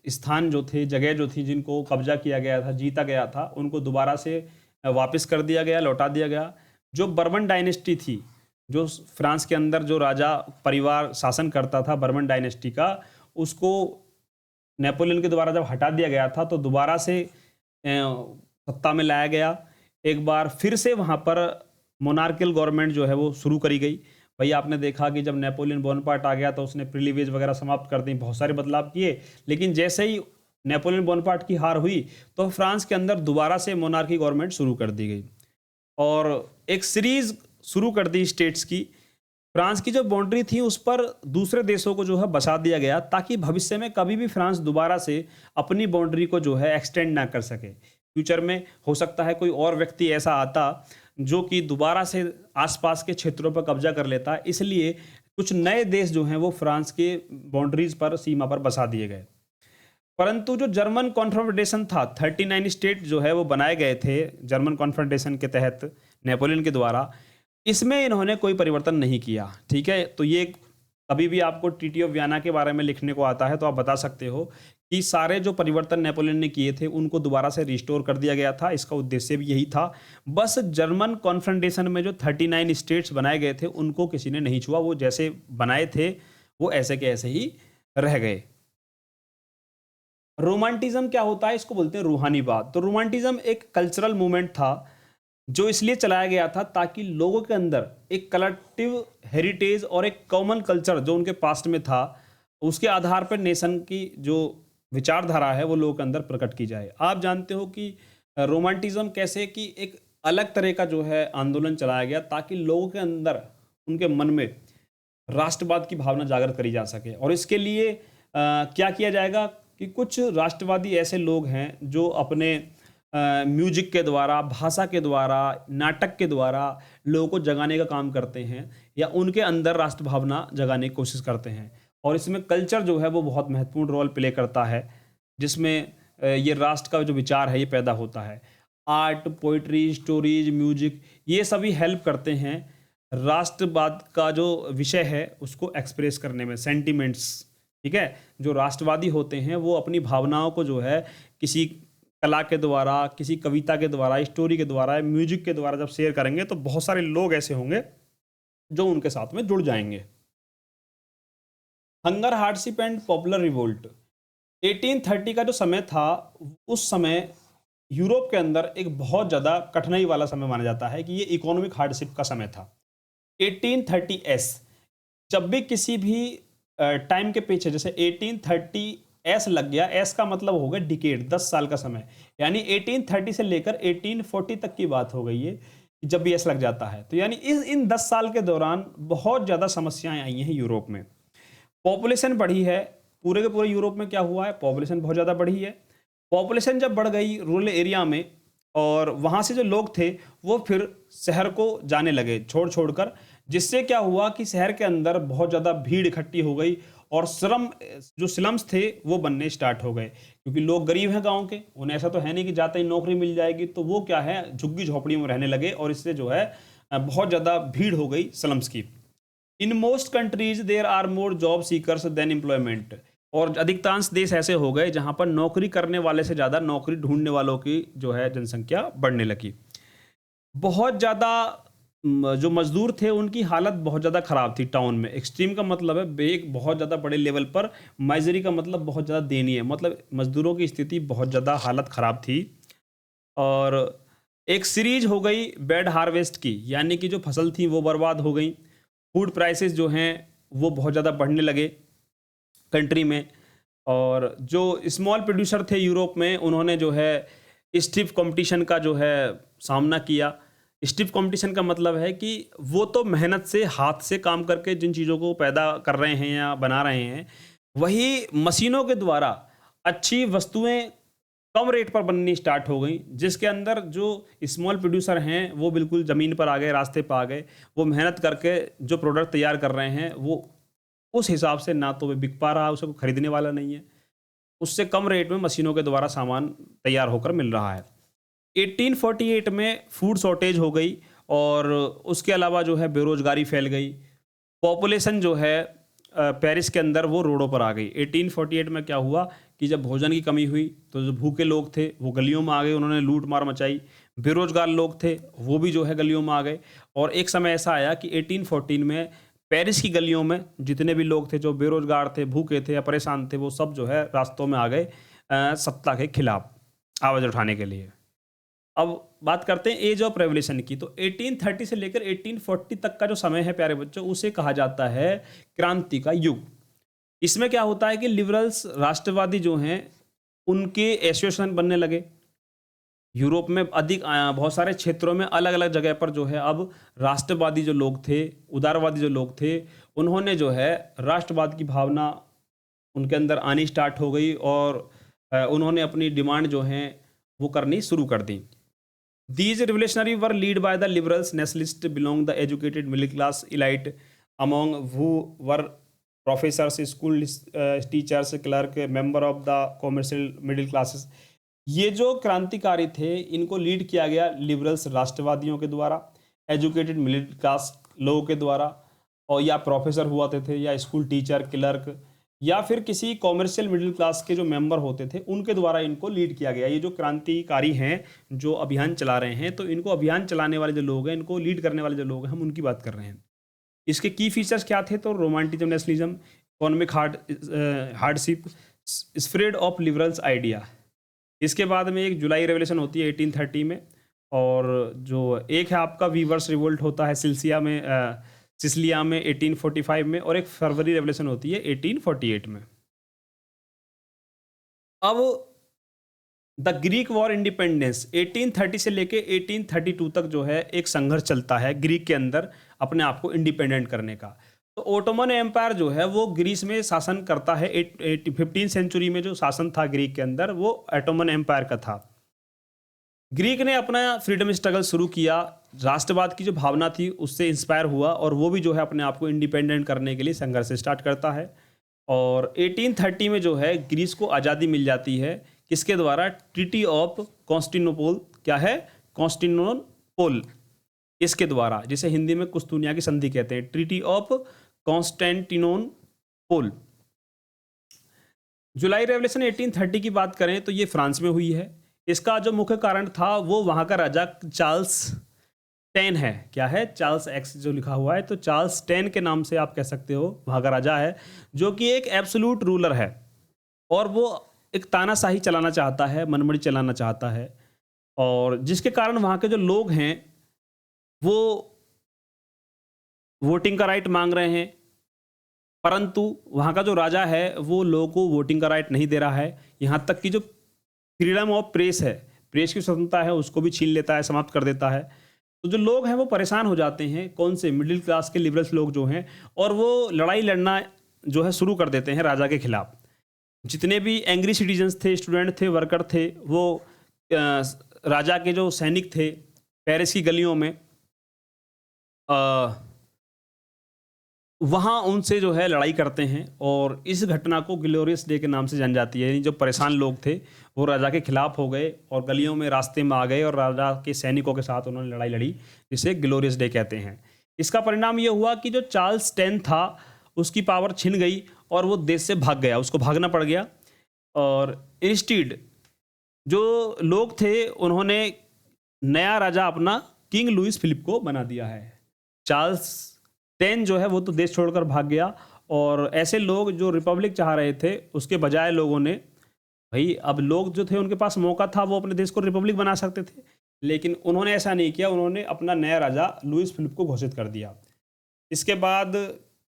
स्थान जो थे, जगह जो थी जिनको कब्जा किया गया था, जीता गया था, उनको दोबारा से वापस कर दिया गया, लौटा दिया गया। जो बर्बन डायनेस्टी थी, जो फ्रांस के अंदर जो राजा परिवार शासन करता था बर्बन डायनेस्टी का, उसको नेपोलियन के द्वारा जब हटा दिया गया था तो दोबारा से सत्ता में लाया गया। एक बार फिर से वहाँ पर मोनार्कियल गवर्नमेंट जो है वो शुरू करी गई। भाई आपने देखा कि जब नेपोलियन बोनापार्ट आ गया तो उसने प्रिविलेज वगैरह समाप्त कर दी, बहुत सारे बदलाव किए, लेकिन जैसे ही नेपोलियन बोनापार्ट की हार हुई तो फ्रांस के अंदर दोबारा से मोनार्की गवर्नमेंट शुरू कर दी गई और एक सीरीज शुरू कर दी स्टेट्स की। फ्रांस की जो बाउंड्री थी उस पर दूसरे देशों को जो है बसा दिया गया, ताकि भविष्य में कभी भी फ्रांस दोबारा से अपनी बाउंड्री को जो है एक्सटेंड ना कर सके। फ्यूचर में हो सकता है कोई और व्यक्ति ऐसा आता जो कि दोबारा से आसपास के क्षेत्रों पर कब्जा कर लेता, इसलिए कुछ नए देश जो हैं वो फ्रांस के बाउंड्रीज पर, सीमा पर बसा दिए गए। परंतु जो जर्मन कॉन्फेडरेशन था, 39 स्टेट जो है वो बनाए गए थे जर्मन कॉन्फेडरेशन के तहत नेपोलियन के द्वारा, इसमें इन्होंने कोई परिवर्तन नहीं किया। ठीक है, तो ये कभी भी आपको ट्रीटी ऑफ वियना के बारे में लिखने को आता है तो आप बता सकते हो कि सारे जो परिवर्तन नेपोलियन ने किए थे उनको दोबारा से रिस्टोर कर दिया गया था। इसका उद्देश्य भी यही था। बस जर्मन कॉन्फेडरेशन में जो 39 स्टेट्स बनाए गए थे उनको किसी ने नहीं छुआ, वो जैसे बनाए थे वो ऐसे के ऐसे ही रह गए। रोमांटिज्म क्या होता है? इसको बोलते हैं रूहानीवाद। तो रोमांटिज्म एक कल्चरल मूवमेंट था जो इसलिए चलाया गया था ताकि लोगों के अंदर एक कलेक्टिव हेरिटेज और एक कॉमन कल्चर जो उनके पास्ट में था, उसके आधार पर नेशन की जो विचारधारा है वो लोगों के अंदर प्रकट की जाए। आप जानते हो कि रोमांटिज्म कैसे कि एक अलग तरह का जो है आंदोलन चलाया गया ताकि लोगों के अंदर, उनके मन में राष्ट्रवाद की भावना जागृत करी जा सके। और इसके लिए क्या किया जाएगा कि कुछ राष्ट्रवादी ऐसे लोग हैं जो अपने म्यूजिक के द्वारा, भाषा के द्वारा, नाटक के द्वारा लोगों को जगाने का काम करते हैं या उनके अंदर राष्ट्र भावना जगाने की कोशिश करते हैं। और इसमें कल्चर जो है वो बहुत महत्वपूर्ण रोल प्ले करता है, जिसमें ये राष्ट्र का जो विचार है ये पैदा होता है। आर्ट, पोइट्री, स्टोरीज, म्यूजिक, ये सभी हेल्प करते हैं राष्ट्रवाद का जो विषय है उसको एक्सप्रेस करने में, सेंटिमेंट्स। ठीक है, जो राष्ट्रवादी होते हैं वो अपनी भावनाओं को जो है किसी कला के द्वारा, किसी कविता के द्वारा, स्टोरी के द्वारा, म्यूजिक के द्वारा जब शेयर करेंगे तो बहुत सारे लोग ऐसे होंगे जो उनके साथ में जुड़ जाएंगे। Hunger, hardship and popular revolt. 1830 का जो समय था, उस समय यूरोप के अंदर एक बहुत ज़्यादा कठिनाई वाला समय माना जाता है कि ये इकोनॉमिक हार्डशिप का समय था। 1830s, जब भी किसी भी टाइम के पीछे, जैसे 1830 एस लग गया, एस का मतलब हो गया डिकेड, 10 साल का समय, यानी 1830 से लेकर 1840 तक की बात हो गई है जब भी एस लग जाता है। तो यानी इन 10 साल के दौरान बहुत ज़्यादा समस्याएं आई हैं यूरोप में। पॉपुलेशन बढ़ी है, पूरे के पूरे यूरोप में क्या हुआ है, पॉपुलेशन बहुत ज़्यादा बढ़ी है। पॉपुलेशन जब बढ़ गई रूरल एरिया में, और वहाँ से जो लोग थे वो फिर शहर को जाने लगे छोड़ छोड़कर, जिससे क्या हुआ कि शहर के अंदर बहुत ज़्यादा भीड़ इकट्ठी हो गई और जो स्लम्स थे वो बनने स्टार्ट हो गए। क्योंकि लोग गरीब हैं गांव के, उन्हें ऐसा तो है नहीं कि जाते ही नौकरी मिल जाएगी, तो वो क्या है, झुग्गी झोपड़ियों में रहने लगे और इससे जो है बहुत ज़्यादा भीड़ हो गई स्लम्स की। In most countries there are more job seekers than employment. और अधिकांश देश ऐसे हो गए जहां पर नौकरी करने वाले से ज़्यादा नौकरी ढूंढने वालों की जो है जनसंख्या बढ़ने लगी। बहुत ज़्यादा जो मजदूर थे उनकी हालत बहुत ज़्यादा ख़राब थी टाउन में। एक्सट्रीम का मतलब है एक बहुत ज़्यादा बड़े लेवल पर, माइजरी का मतलब बहुत ज़्यादा दयनीय, मतलब मजदूरों की स्थिति बहुत ज़्यादा हालत ख़राब थी। और एक सीरीज हो गई बैड हार्वेस्ट की, यानी कि जो फसल थी वो बर्बाद हो गई। फूड प्राइसेस जो हैं वो बहुत ज़्यादा बढ़ने लगे कंट्री में। और जो स्मॉल प्रोड्यूसर थे यूरोप में, उन्होंने जो है स्टिफ कंपटीशन का जो है सामना किया। स्टिफ कंपटीशन का मतलब है कि वो तो मेहनत से, हाथ से काम करके जिन चीज़ों को पैदा कर रहे हैं या बना रहे हैं, वही मशीनों के द्वारा अच्छी वस्तुएं कम रेट पर बननी स्टार्ट हो गई, जिसके अंदर जो स्मॉल प्रोड्यूसर हैं वो बिल्कुल ज़मीन पर आ गए, रास्ते पर आ गए। वो मेहनत करके जो प्रोडक्ट तैयार कर रहे हैं वो उस हिसाब से ना तो वे बिक पा रहा है, उसे कोई खरीदने वाला नहीं है, उससे कम रेट में मशीनों के द्वारा सामान तैयार होकर मिल रहा है। 1848 में फूड शॉर्टेज हो गई और उसके अलावा जो है बेरोजगारी फैल गई। पॉपुलेशन जो है पेरिस के अंदर वो रोडों पर आ गई। 1848 में क्या हुआ कि जब भोजन की कमी हुई तो जो भूखे लोग थे वो गलियों में आ गए, उन्होंने लूट मार मचाई। बेरोजगार लोग थे वो भी जो है गलियों में आ गए। और एक समय ऐसा आया कि 1814 में पेरिस की गलियों में जितने भी लोग थे जो बेरोजगार थे, भूखे थे या परेशान थे, वो सब जो है रास्तों में आ गए सत्ता के खिलाफ आवाज़ उठाने के लिए। अब बात करते हैं एज ऑफ रेवोल्यूशन की। तो 1830 से लेकर 1840 तक का जो समय है प्यारे बच्चों, उसे कहा जाता है क्रांति का युग। इसमें क्या होता है कि लिबरल्स, राष्ट्रवादी जो हैं, उनके एसोसिएशन बनने लगे यूरोप में। बहुत सारे क्षेत्रों में अलग अलग जगह पर जो है अब राष्ट्रवादी जो लोग थे, उदारवादी जो लोग थे, उन्होंने जो है राष्ट्रवाद की भावना उनके अंदर आनी स्टार्ट हो गई और उन्होंने अपनी डिमांड जो है वो करनी शुरू कर दी। These revolutionary were led by the liberals, nationalists belong the educated middle class elite among who were professors, school teachers, clerk, member of the commercial middle classes. ये जो क्रांतिकारी थे इनको लीड किया गया लिबरल्स राष्ट्रवादियों के द्वारा, एजुकेटेड मिडिल क्लास लोगों के द्वारा, और या प्रोफेसर हुआ थे या स्कूल टीचर, क्लर्क, या फिर किसी कॉमर्शियल मिडिल क्लास के जो मेंबर होते थे उनके द्वारा इनको लीड किया गया। ये जो क्रांतिकारी हैं जो अभियान चला रहे हैं, तो इनको अभियान चलाने वाले जो लोग हैं, इनको लीड करने वाले जो लोग हैं, हम उनकी बात कर रहे हैं। इसके की फीचर्स क्या थे? तो romanticism, nationalism, economic hardship, spread of liberals idea. इसके बाद में एक जुलाई रेवोल्यूशन होती है 1830 में, और जो एक है आपका वीवर्स रिवोल्ट होता है सिसिलिया में 1845 में, और एक फरवरी रेवोल्यूशन होती है 1848 में। अब द ग्रीक वॉर इंडिपेंडेंस 1830 से लेके 1832 तक जो है एक संघर्ष चलता है ग्रीक के अंदर अपने आप को इंडिपेंडेंट करने का। तो ओटोमन एम्पायर जो है वो ग्रीस में शासन करता है। 15वीं सेंचुरी में जो शासन था ग्रीक के अंदर वो ओटोमन एम्पायर का था। ग्रीक ने अपना फ्रीडम स्ट्रगल शुरू किया, राष्ट्रवाद की जो भावना थी उससे इंस्पायर हुआ, और वो भी जो है अपने आप को इंडिपेंडेंट करने के लिए संघर्ष स्टार्ट करता है। और 1830 में जो है ग्रीस को आज़ादी मिल जाती है। किसके द्वारा? Treaty of Constantinople. क्या है? कॉन्स्टेंटिनोपल, इसके द्वारा, जिसे हिंदी में कुस्तुनिया की संधि कहते हैं, treaty of Constantinople. July revolution 1830 की बात करें तो ये फ्रांस में हुई है। इसका जो मुख्य कारण था वो वहाँ का राजा चार्ल्स 10 है। क्या है? चार्ल्स एक्स जो लिखा हुआ है, तो चार्ल्स 10 के नाम से आप कह सकते हो, वहाँ का राजा है, जो कि एक एब्सोल्यूट रूलर है, और वो एक तानाशाही चलाना चाहता है, मनमानी चलाना चाहता है, और जिसके कारण वहाँ के जो लोग हैं वो वोटिंग का राइट मांग रहे हैं, परंतु वहाँ का जो राजा है वो लोगों को वोटिंग का राइट नहीं दे रहा है। यहाँ तक कि जो फ्रीडम ऑफ प्रेस है, प्रेस की स्वतंत्रता है, उसको भी छीन लेता है, समाप्त कर देता है। तो जो लोग हैं वो परेशान हो जाते हैं, कौन से? मिडिल क्लास के लिबरल्स लोग जो हैं, और वो लड़ाई लड़ना जो है शुरू कर देते हैं राजा के खिलाफ। जितने भी एंग्री सिटीजन्स थे, स्टूडेंट थे, वर्कर थे, वो राजा के जो सैनिक थे पेरिस की गलियों में वहाँ उनसे जो है लड़ाई करते हैं, और इस घटना को ग्लोरियस डे के नाम से जान जाती है। यानी जो परेशान लोग थे वो राजा के खिलाफ हो गए और गलियों में, रास्ते में आ गए, और राजा के सैनिकों के साथ उन्होंने लड़ाई लड़ी, जिसे ग्लोरियस डे कहते हैं। इसका परिणाम ये हुआ कि जो चार्ल्स 10 था उसकी पावर छिन गई और वो देश से भाग गया, उसको भागना पड़ गया। और इंस्टीड जो लोग थे उन्होंने नया राजा अपना किंग लुइस फिलिप को बना दिया है। चार्ल्स 10 जो है वो तो देश छोड़कर भाग गया, और ऐसे लोग जो रिपब्लिक चाह रहे थे उसके बजाय लोगों ने, भाई अब लोग जो थे उनके पास मौका था, वो अपने देश को रिपब्लिक बना सकते थे, लेकिन उन्होंने ऐसा नहीं किया। उन्होंने अपना नया राजा लुइस फिलिप को घोषित कर दिया। इसके बाद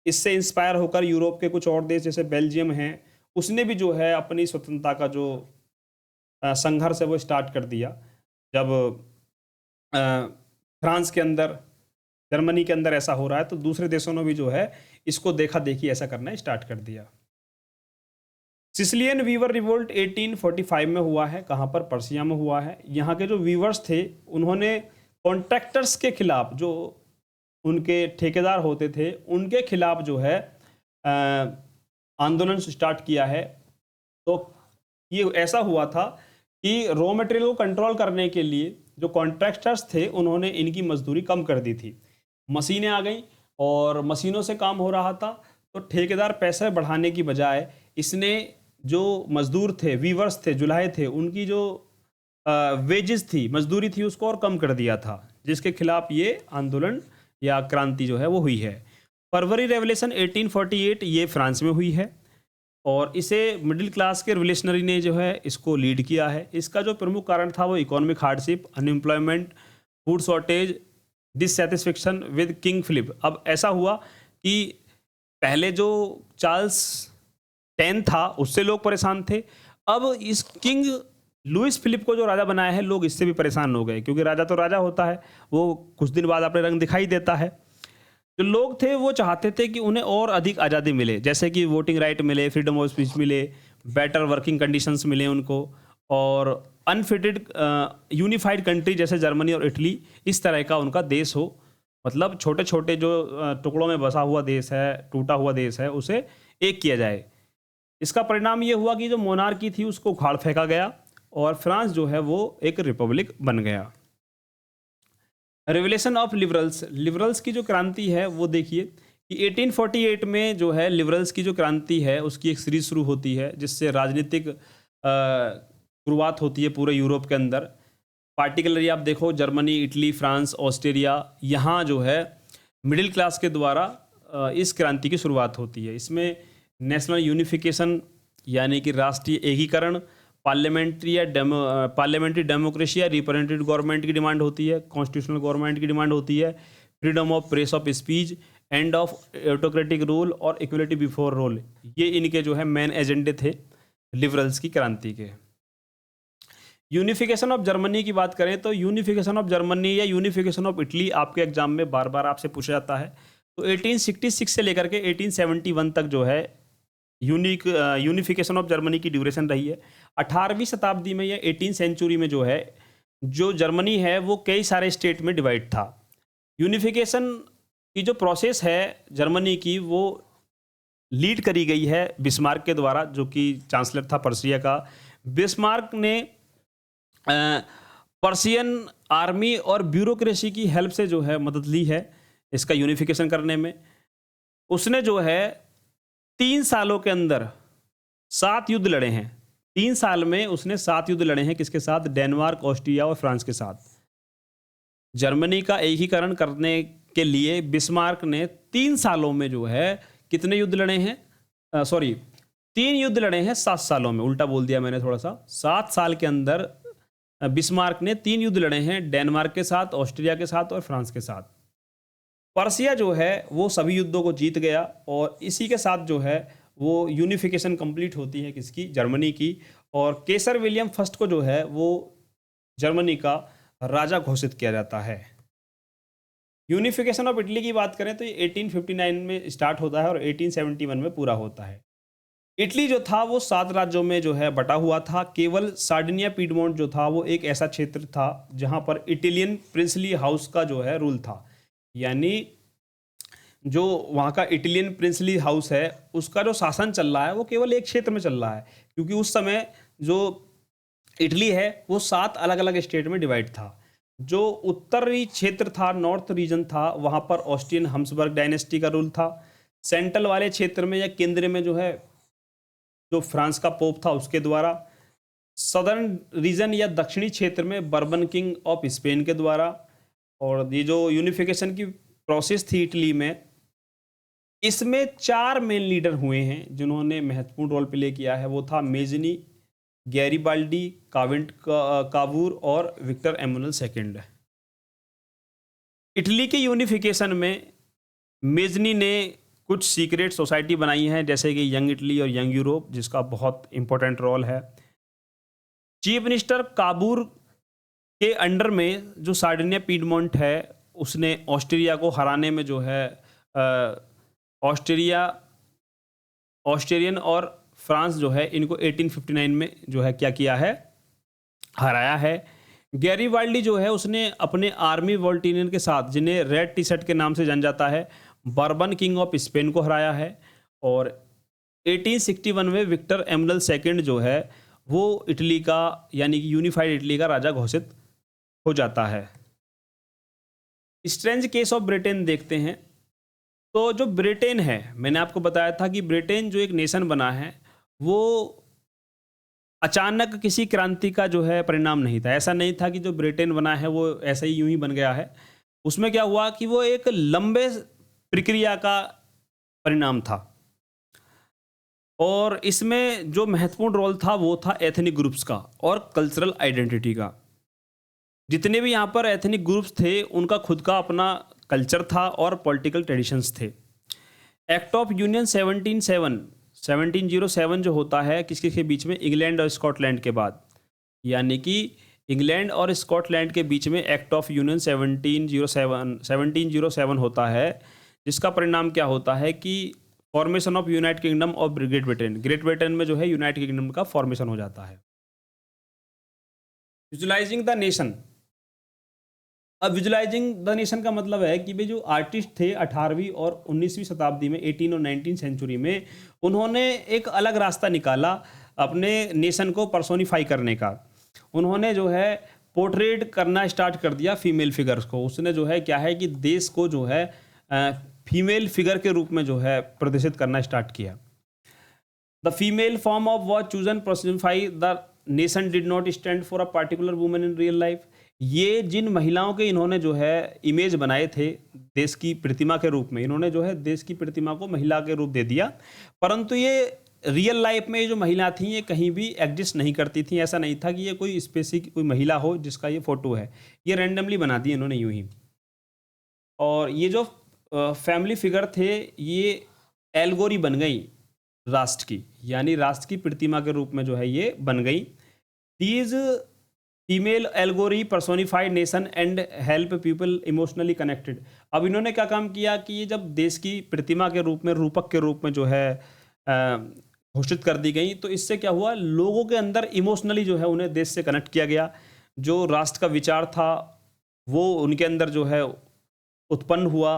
इससे इंस्पायर होकर यूरोप के कुछ और देश जैसे बेल्जियम हैं, उसने भी जो है अपनी स्वतंत्रता का जो संघर्ष है वो स्टार्ट कर दिया। जब फ्रांस के अंदर, जर्मनी के अंदर ऐसा हो रहा है, तो दूसरे देशों ने भी जो है इसको देखा देखी ऐसा करना स्टार्ट कर दिया। सिसिलियन वीवर रिवोल्ट 1845 में हुआ है। कहाँ पर? पर्सिया में हुआ है। यहाँ के जो वीवर्स थे उन्होंने कॉन्ट्रैक्टर्स के खिलाफ, जो उनके ठेकेदार होते थे, उनके खिलाफ जो है आंदोलन स्टार्ट किया है। तो ये ऐसा हुआ था कि रॉ मटेरियल को कंट्रोल करने के लिए जो कॉन्ट्रैक्टर्स थे उन्होंने इनकी मजदूरी कम कर दी थी। मशीनें आ गई और मशीनों से काम हो रहा था, तो ठेकेदार पैसे बढ़ाने की बजाय इसने जो मजदूर थे, वीवर्स थे, जुलाहे थे, उनकी जो वेजेस थी, मजदूरी थी, उसको और कम कर दिया था, जिसके खिलाफ ये आंदोलन या क्रांति जो है वो हुई है। फरवरी रेवोल्यूशन 1848 ये फ्रांस में हुई है, और इसे मिडिल क्लास के रिवोल्यूशनरी ने जो है इसको लीड किया है। इसका जो प्रमुख कारण था वो economic hardship, unemployment, food shortage, dissatisfaction with King Philip. अब ऐसा हुआ कि पहले जो चार्ल्स 10 था उससे लोग परेशान थे, अब इस किंग लुइस फिलिप को जो राजा बनाया है लोग इससे भी परेशान हो गए, क्योंकि राजा तो राजा होता है, वो कुछ दिन बाद अपने रंग दिखाई देता है। जो लोग थे वो चाहते थे कि उन्हें और अधिक आज़ादी मिले, जैसे कि वोटिंग राइट मिले, फ्रीडम ऑफ स्पीच मिले, बेटर वर्किंग कंडीशंस मिले उनको, और अनफिटेड यूनिफाइड कंट्री जैसे जर्मनी और इटली, इस तरह का उनका देश हो। मतलब छोटे छोटे जो टुकड़ों में बसा हुआ देश है, टूटा हुआ देश है, उसे एक किया जाए। इसका परिणाम ये हुआ कि जो मोनार्की थी उसको उखाड़ फेंका गया और फ्रांस जो है वो एक रिपब्लिक बन गया। रेवोल्यूशन ऑफ लिबरल्स, लिबरल्स की जो क्रांति है वो देखिए कि 1848 में जो है लिबरल्स की जो क्रांति है उसकी एक सीरीज शुरू होती है, जिससे राजनीतिक शुरुआत होती है पूरे यूरोप के अंदर। पार्टिकुलरली आप देखो जर्मनी, इटली, फ्रांस, ऑस्ट्रेलिया, यहाँ जो है मिडिल क्लास के द्वारा इस क्रांति की शुरुआत होती है। इसमें नेशनल यूनिफिकेशन यानी कि राष्ट्रीय एकीकरण, पार्लियामेंट्री डेमोक्रेसी या रिप्रेजेंटेटिव गवर्नमेंट की डिमांड होती है, कॉन्स्टिट्यूशनल गवर्नमेंट की डिमांड होती है, freedom of press of speech, end of autocratic rule और इक्वलिटी बिफोर रूल। ये इनके जो है मेन एजेंडे थे लिबरल्स की क्रांति के। यूनिफिकेशन ऑफ जर्मनी की बात करें तो यूनिफिकेशन ऑफ जर्मनी या यूनिफिकेशन ऑफ इटली आपके एग्जाम में बार बार आपसे पूछा जाता है। तो 1866 से लेकर के 1871 तक जो है यूनिफिकेशन ऑफ जर्मनी की ड्यूरेशन रही है। 18वीं शताब्दी में या 18 सेंचुरी में जो है जो जर्मनी है वो कई सारे स्टेट में डिवाइड था। यूनिफिकेशन की जो प्रोसेस है जर्मनी की वो लीड करी गई है बिस्मार्क के द्वारा, जो कि चांसलर था पर्सिया का। बिस्मार्क ने पर्शियन आर्मी और ब्यूरोक्रेसी की हेल्प से जो है मदद ली है इसका यूनिफिकेशन करने में। उसने जो है 3 सालों के अंदर 7 युद्ध लड़े हैं। 3 साल में उसने 7 युद्ध लड़े हैं। किसके साथ? डेनमार्क, ऑस्ट्रिया और फ्रांस के साथ। जर्मनी का एकीकरण करने के लिए बिस्मार्क ने 3 सालों में जो है कितने युद्ध लड़े हैं? 3 युद्ध लड़े हैं 7 सालों में। उल्टा बोल दिया मैंने थोड़ा सा। 7 साल के अंदर बिस्मार्क ने 3 युद्ध लड़े हैं, डेनमार्क के साथ, ऑस्ट्रिया के साथ और फ्रांस के साथ। पर्सिया जो है वो सभी युद्धों को जीत गया और इसी के साथ जो है वो यूनिफिकेशन कंप्लीट होती है किसकी? जर्मनी की। और केसर विलियम फर्स्ट को जो है वो जर्मनी का राजा घोषित किया जाता है। यूनिफिकेशन ऑफ इटली की बात करें तो ये 1859 में स्टार्ट होता है और 1871 में पूरा होता है। इटली जो था वो 7 राज्यों में जो है बटा हुआ था। केवल सार्डिनिया पीडमोंट जो था वो एक ऐसा क्षेत्र था जहां पर इटालियन प्रिंसली हाउस का जो है रूल था। यानी जो वहाँ का इटालियन प्रिंसली हाउस है उसका जो शासन चल रहा है वो केवल एक क्षेत्र में चल रहा है, क्योंकि उस समय जो इटली है वो 7 अलग अलग स्टेट में डिवाइड था। जो उत्तरी क्षेत्र था, नॉर्थ रीजन था, वहाँ पर ऑस्ट्रियन हम्सबर्ग डायनेस्टी का रूल था। सेंट्रल वाले क्षेत्र में या केंद्र में जो है जो फ्रांस का पोप था उसके द्वारा। सदर्न रीजन या दक्षिणी क्षेत्र में बर्बन किंग ऑफ स्पेन के द्वारा। और ये जो यूनिफिकेशन की प्रोसेस थी इटली में, इसमें 4 मेन लीडर हुए हैं जिन्होंने महत्वपूर्ण रोल प्ले किया है। वो था मेजनी, गैरीबाल्डी, कावूर और विक्टर एमुनल सेकंड। इटली के यूनिफिकेशन में मेजनी ने कुछ सीक्रेट सोसाइटी बनाई हैं, जैसे कि यंग इटली और यंग यूरोप, जिसका बहुत इंपॉर्टेंट रोल है। चीफ मिनिस्टर काबूर के अंडर में जो सार्डिनिया पीडमोंट है उसने ऑस्ट्रिया को हराने में जो है ऑस्ट्रियन और फ्रांस जो है इनको 1859 में जो है क्या किया है? हराया है। गैरीबाल्डी जो है उसने अपने आर्मी वॉल्टिनियन के साथ, जिन्हें रेड टी शर्ट के नाम से जाना जाता है, बर्बन किंग ऑफ स्पेन को हराया है। और 1861 में विक्टर एमुनल सेकंड जो है वो इटली का यानी कि यूनिफाइड इटली का राजा घोषित हो जाता है। स्ट्रेंज केस ऑफ ब्रिटेन देखते हैं। तो जो ब्रिटेन है, मैंने आपको बताया था कि ब्रिटेन जो एक नेशन बना है वो अचानक किसी क्रांति का जो है परिणाम नहीं था। ऐसा नहीं था कि जो ब्रिटेन बना है वो ऐसे ही यूं ही बन गया है। उसमें क्या हुआ कि वो एक लंबे प्रक्रिया का परिणाम था। और इसमें जो महत्वपूर्ण रोल था वो था एथनिक ग्रुप्स का और कल्चरल आइडेंटिटी का। जितने भी यहाँ पर एथनिक ग्रुप्स थे उनका खुद का अपना कल्चर था और पॉलिटिकल ट्रेडिशंस थे। एक्ट ऑफ यूनियन 1707 जो होता है किसके के बीच में? इंग्लैंड और स्कॉटलैंड के बाद। यानी कि इंग्लैंड और स्कॉटलैंड के बीच में एक्ट ऑफ यूनियन 1707 होता है, जिसका परिणाम क्या होता है कि formation of United kingdom of great Britain. Great Britain में जो है यूनाइटेड किंगडम का फॉर्मेशन हो जाता है। Visualising the nation. अब विजुलाइजिंग द नेशन का मतलब है कि भाई जो आर्टिस्ट थे 18वीं और 19वीं शताब्दी में, 18 और 19 सेंचुरी में, उन्होंने एक अलग रास्ता निकाला अपने नेशन को पर्सोनिफाई करने का। उन्होंने जो है पोर्ट्रेट करना स्टार्ट कर दिया फीमेल फिगर्स को। उसने जो है क्या है कि देश को जो है फीमेल फिगर के रूप में जो है प्रदर्शित करना स्टार्ट किया। The female form of was chosen personify the nation did not stand for a particular woman in real life. ये जिन महिलाओं के इन्होंने जो है इमेज बनाए थे देश की प्रतिमा के रूप में, इन्होंने जो है देश की प्रतिमा को महिला के रूप दे दिया, परंतु ये रियल लाइफ में ये जो महिला थी ये कहीं भी एग्जिस्ट नहीं करती थी। ऐसा नहीं था कि ये कोई स्पेसिफिक कोई महिला हो जिसका ये फोटो है, ये रैंडमली बना दी इन्होंने यूं ही। और ये जो फैमिली फिगर थे ये एल्गोरी बन गई राष्ट्र की, यानी राष्ट्र की प्रतिमा के रूप में जो है ये बन गई। These female allegory personified nation and help people emotionally connected. अब इन्होंने क्या काम किया कि ये जब देश की प्रतिमा के रूप में, रूपक के रूप में जो है घोषित कर दी गई, तो इससे क्या हुआ, लोगों के अंदर इमोशनली जो है उन्हें देश से कनेक्ट किया गया। जो राष्ट्र का विचार था वो उनके अंदर जो है उत्पन्न हुआ।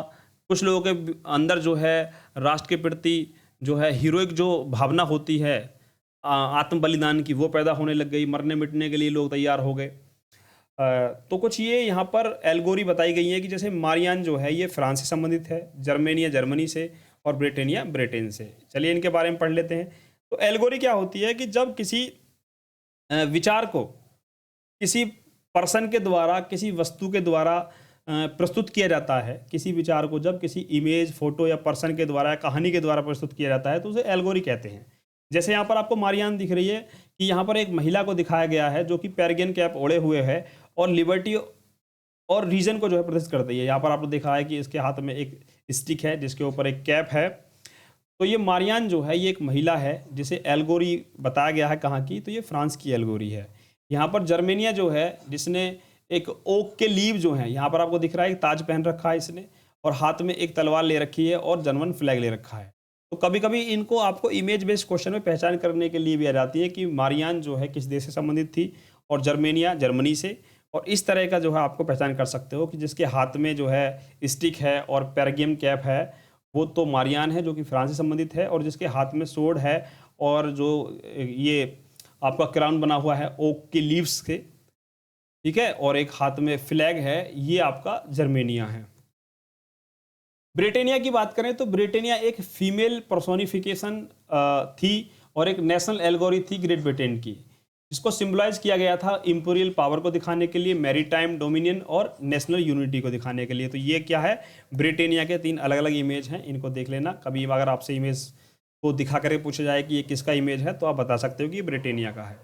कुछ लोगों के अंदर जो है राष्ट्र के प्रति जो है हीरोइक जो भावना होती है आत्म बलिदान की, वो पैदा होने लग गई। मरने मिटने के लिए लोग तैयार हो गए। तो कुछ ये यहाँ पर एल्गोरी बताई गई है कि जैसे मारियान जो है ये फ्रांस से संबंधित है, जर्मेनिया जर्मनी से, और ब्रिटेनिया ब्रिटेन से। चलिए इनके बारे में पढ़ लेते हैं। तो एल्गोरी क्या होती है कि जब किसी विचार को किसी पर्सन के द्वारा, किसी वस्तु के द्वारा प्रस्तुत किया जाता है, किसी विचार को जब किसी इमेज, फोटो या पर्सन के द्वारा या कहानी के द्वारा प्रस्तुत किया जाता है तो उसे एल्गोरी कहते हैं। जैसे यहाँ पर आपको मारियान दिख रही है कि यहाँ पर एक महिला को दिखाया गया है जो कि पेरिगियन कैप ओढ़े हुए है और लिबर्टी और रीजन को जो है प्रदर्शित करती है। यहाँ पर आपने देखा है कि इसके हाथ में एक स्टिक है जिसके ऊपर एक कैप है। तो ये मारियान जो है ये एक महिला है जिसे एल्गोरी बताया गया है कहाँ की, तो ये फ्रांस की एल्गोरी है। यहाँ पर जर्मेनिया जो है जिसने एक ओक के लीव जो हैं, यहाँ पर आपको दिख रहा है एक ताज पहन रखा है इसने और हाथ में एक तलवार ले रखी है और जर्मन फ्लैग ले रखा है। तो कभी कभी इनको आपको इमेज बेस्ड क्वेश्चन में पहचान करने के लिए भी आ जाती है कि मारियान जो है किस देश से संबंधित थी और जर्मेनिया जर्मनी से। और इस तरह का जो है आपको पहचान कर सकते हो कि जिसके हाथ में जो है स्टिक है और पेरिगियम कैप है वो तो मारियान है जो कि फ्रांस से संबंधित है, और जिसके हाथ में सोर्ड है और जो ये आपका क्राउन बना हुआ है ओक की लीव्स के, ठीक है, और एक हाथ में फ्लैग है, ये आपका जर्मेनिया है। ब्रिटेनिया की बात करें तो ब्रिटेनिया एक फीमेल पर्सोनिफिकेशन थी और एक नेशनल एल्गोरी थी ग्रेट ब्रिटेन की, जिसको सिंबलाइज किया गया था इंपोरियल पावर को दिखाने के लिए, मैरीटाइम डोमिनियन और नेशनल यूनिटी को दिखाने के लिए। तो ये क्या है, ब्रिटेनिया के 3 अलग अलग इमेज हैं, इनको देख लेना। कभी अगर आपसे इमेज को दिखा करके पूछा जाए कि ये किसका इमेज है तो आप बता सकते हो कि ये ब्रिटेनिया का है।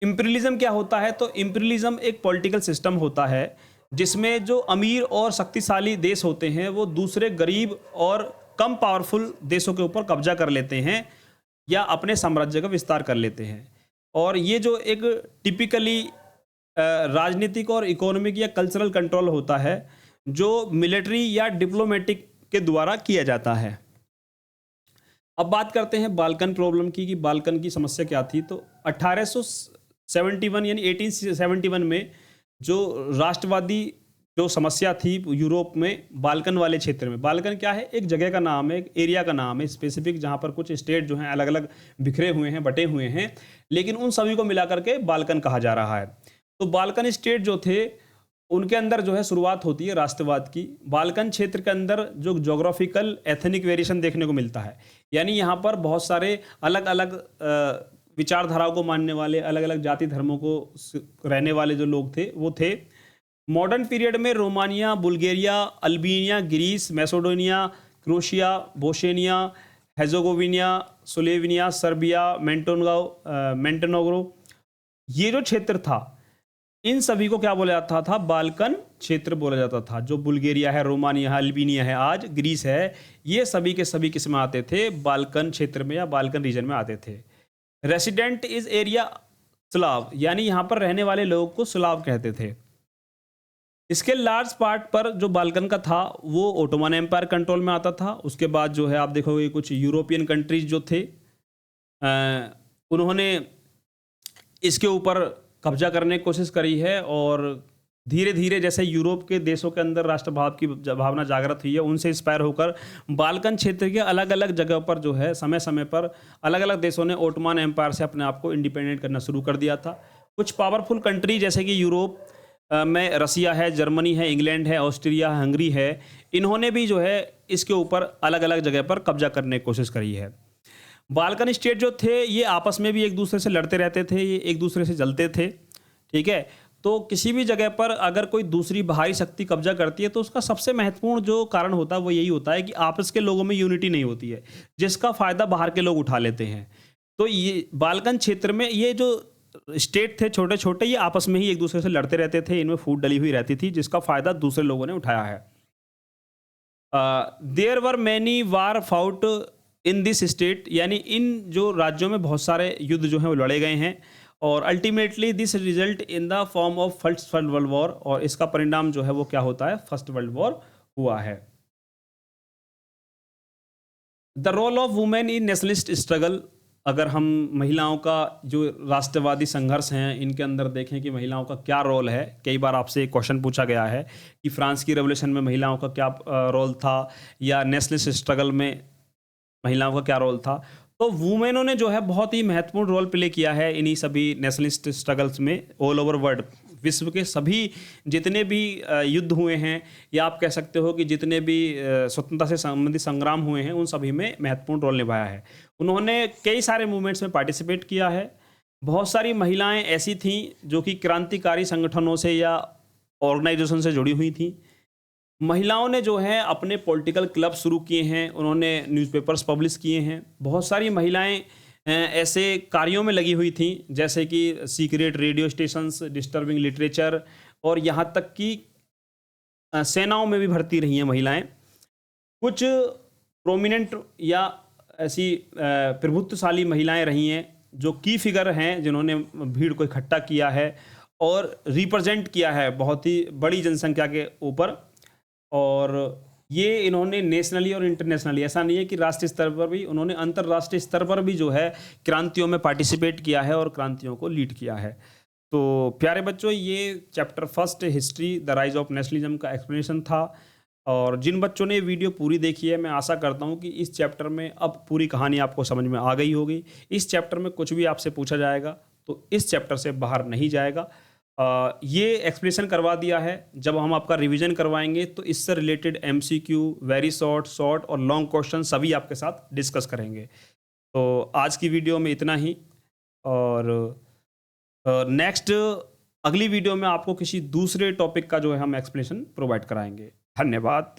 इंपीरियलिज्म क्या होता है, तो इंपीरियलिज्म एक पॉलिटिकल सिस्टम होता है जिसमें जो अमीर और शक्तिशाली देश होते हैं वो दूसरे गरीब और कम पावरफुल देशों के ऊपर कब्जा कर लेते हैं या अपने साम्राज्य का विस्तार कर लेते हैं। और ये जो एक टिपिकली राजनीतिक और इकोनॉमिक या कल्चरल कंट्रोल होता है जो मिलिट्री या डिप्लोमेटिक के द्वारा किया जाता है। अब बात करते हैं बाल्कन प्रॉब्लम की कि बाल्कन की समस्या क्या थी। तो 1871 यानी 1871 में जो राष्ट्रवादी जो समस्या थी यूरोप में बाल्कन वाले क्षेत्र में, बाल्कन क्या है, एक जगह का नाम है, एक एरिया का नाम है स्पेसिफिक, जहाँ पर कुछ स्टेट जो हैं अलग अलग बिखरे हुए हैं, बटे हुए हैं, लेकिन उन सभी को मिलाकर के बाल्कन कहा जा रहा है। तो बाल्कन स्टेट जो थे उनके अंदर जो है शुरुआत होती है राष्ट्रवाद की। बाल्कन क्षेत्र के अंदर जो ज्योग्राफिकल एथनिक वेरिएशन देखने को मिलता है, यानी यहाँ पर बहुत सारे अलग अलग विचारधाराओं को मानने वाले, अलग अलग जाति धर्मों को रहने वाले जो लोग थे वो थे। मॉडर्न पीरियड में Romania, Bulgaria, Albania, Greece, Macedonia, Croatia, Bosnia, Herzegovina, Slovenia, Serbia, Montenegro, ये जो क्षेत्र था इन सभी को क्या बोला जाता था, बाल्कन क्षेत्र बोला जाता था। जो बुल्गारिया है, रोमानिया है, अल्बानिया है, आज ग्रीस है, ये सभी के सभी किस में आते थे, बाल्कन क्षेत्र में या बाल्कन रीजन में आते थे। रेसिडेंट इज एरिया स्लाव, यानी यहाँ पर रहने वाले लोगों को स्लाव कहते थे। इसके लार्ज पार्ट पर जो बाल्कन का था वो ओटोमन एम्पायर कंट्रोल में आता था। उसके बाद जो है आप देखोगे कुछ यूरोपियन कंट्रीज जो थे उन्होंने इसके ऊपर कब्जा करने की कोशिश करी है और धीरे धीरे जैसे यूरोप के देशों के अंदर राष्ट्रभाव की भावना जागृत हुई है, उनसे इंस्पायर होकर बाल्कन क्षेत्र के अलग अलग जगह पर जो है समय समय पर अलग अलग देशों ने ओटमान एम्पायर से अपने आप को इंडिपेंडेंट करना शुरू कर दिया था। कुछ पावरफुल कंट्री जैसे कि यूरोप में रसिया है, जर्मनी है, इंग्लैंड है, ऑस्ट्रिया है, हंगरी है, इन्होंने भी जो है इसके ऊपर अलग अलग जगह पर कब्जा करने की कोशिश करी है। बाल्कन स्टेट जो थे ये आपस में भी एक दूसरे से लड़ते रहते थे, ये एक दूसरे से जलते थे, ठीक है। तो किसी भी जगह पर अगर कोई दूसरी बाहरी शक्ति कब्जा करती है तो उसका सबसे महत्वपूर्ण जो कारण होता है वो यही होता है कि आपस के लोगों में यूनिटी नहीं होती है, जिसका फायदा बाहर के लोग उठा लेते हैं। तो ये बाल्कन क्षेत्र में ये जो स्टेट थे छोटे छोटे, ये आपस में ही एक दूसरे से लड़ते रहते थे, इनमें फूट डली हुई रहती थी, जिसका फायदा दूसरे लोगों ने उठाया है। There were many war fought in this state, यानी इन जो राज्यों में बहुत सारे युद्ध जो हैं वो लड़े गए हैं, और ultimately this result in the form of first world war, और इसका परिणाम जो है वो क्या होता है, फर्स्ट वर्ल्ड वॉर हुआ है। The role of women in nationalist struggle, अगर हम महिलाओं का जो राष्ट्रवादी संघर्ष हैं इनके अंदर देखें कि महिलाओं का क्या रोल है, कई बार आपसे एक क्वेश्चन पूछा गया है कि फ्रांस की रेवोल्यूशन में महिलाओं का क्या रोल था, या नेशनलिस्ट स्ट्रगल में महिलाओं का क्या रोल था। तो वुमेनों ने जो है बहुत ही महत्वपूर्ण रोल प्ले किया है इन्हीं सभी नेशनलिस्ट स्ट्रगल्स में, ऑल ओवर वर्ल्ड, विश्व के सभी जितने भी युद्ध हुए हैं, या आप कह सकते हो कि जितने भी स्वतंत्रता से संबंधित संग्राम हुए हैं, उन सभी में महत्वपूर्ण रोल निभाया है। उन्होंने कई सारे मूवमेंट्स में पार्टिसिपेट किया है। बहुत सारी महिलाएं ऐसी थीं जो कि क्रांतिकारी संगठनों से या ऑर्गेनाइजेशन से जुड़ी हुई थीं। महिलाओं ने जो है अपने पॉलिटिकल क्लब शुरू किए हैं, उन्होंने न्यूज़पेपर्स पब्लिश किए हैं। बहुत सारी महिलाएं ऐसे कार्यों में लगी हुई थीं जैसे कि secret radio stations, disturbing literature, और यहाँ तक कि सेनाओं में भी भर्ती रही हैं महिलाएं। कुछ प्रोमिनेंट या ऐसी प्रभुत्वशाली महिलाएं रही हैं जो की फिगर हैं, जिन्होंने भीड़ को इकट्ठा किया है और रिप्रेजेंट किया है बहुत ही बड़ी जनसंख्या के ऊपर। और ये इन्होंने नेशनली और इंटरनेशनली, ऐसा नहीं है कि राष्ट्रीय स्तर पर भी, उन्होंने अंतर्राष्ट्रीय स्तर पर भी जो है क्रांतियों में पार्टिसिपेट किया है और क्रांतियों को लीड किया है। तो प्यारे बच्चों, ये chapter first history the rise of nationalism का एक्सप्लेनेशन था। और जिन बच्चों ने वीडियो पूरी देखी है, मैं आशा करता हूँ कि इस चैप्टर में अब पूरी कहानी आपको समझ में आ गई होगी। इस चैप्टर में कुछ भी आपसे पूछा जाएगा तो इस चैप्टर से बाहर नहीं जाएगा। ये एक्सप्लेनेशन करवा दिया है। जब हम आपका रिवीजन करवाएंगे तो इससे रिलेटेड एमसीक्यू, वेरी शॉर्ट और लॉन्ग क्वेश्चन सभी आपके साथ डिस्कस करेंगे। तो आज की वीडियो में इतना ही, और नेक्स्ट अगली वीडियो में आपको किसी दूसरे टॉपिक का जो है हम एक्सप्लेनेशन प्रोवाइड कराएंगे। धन्यवाद।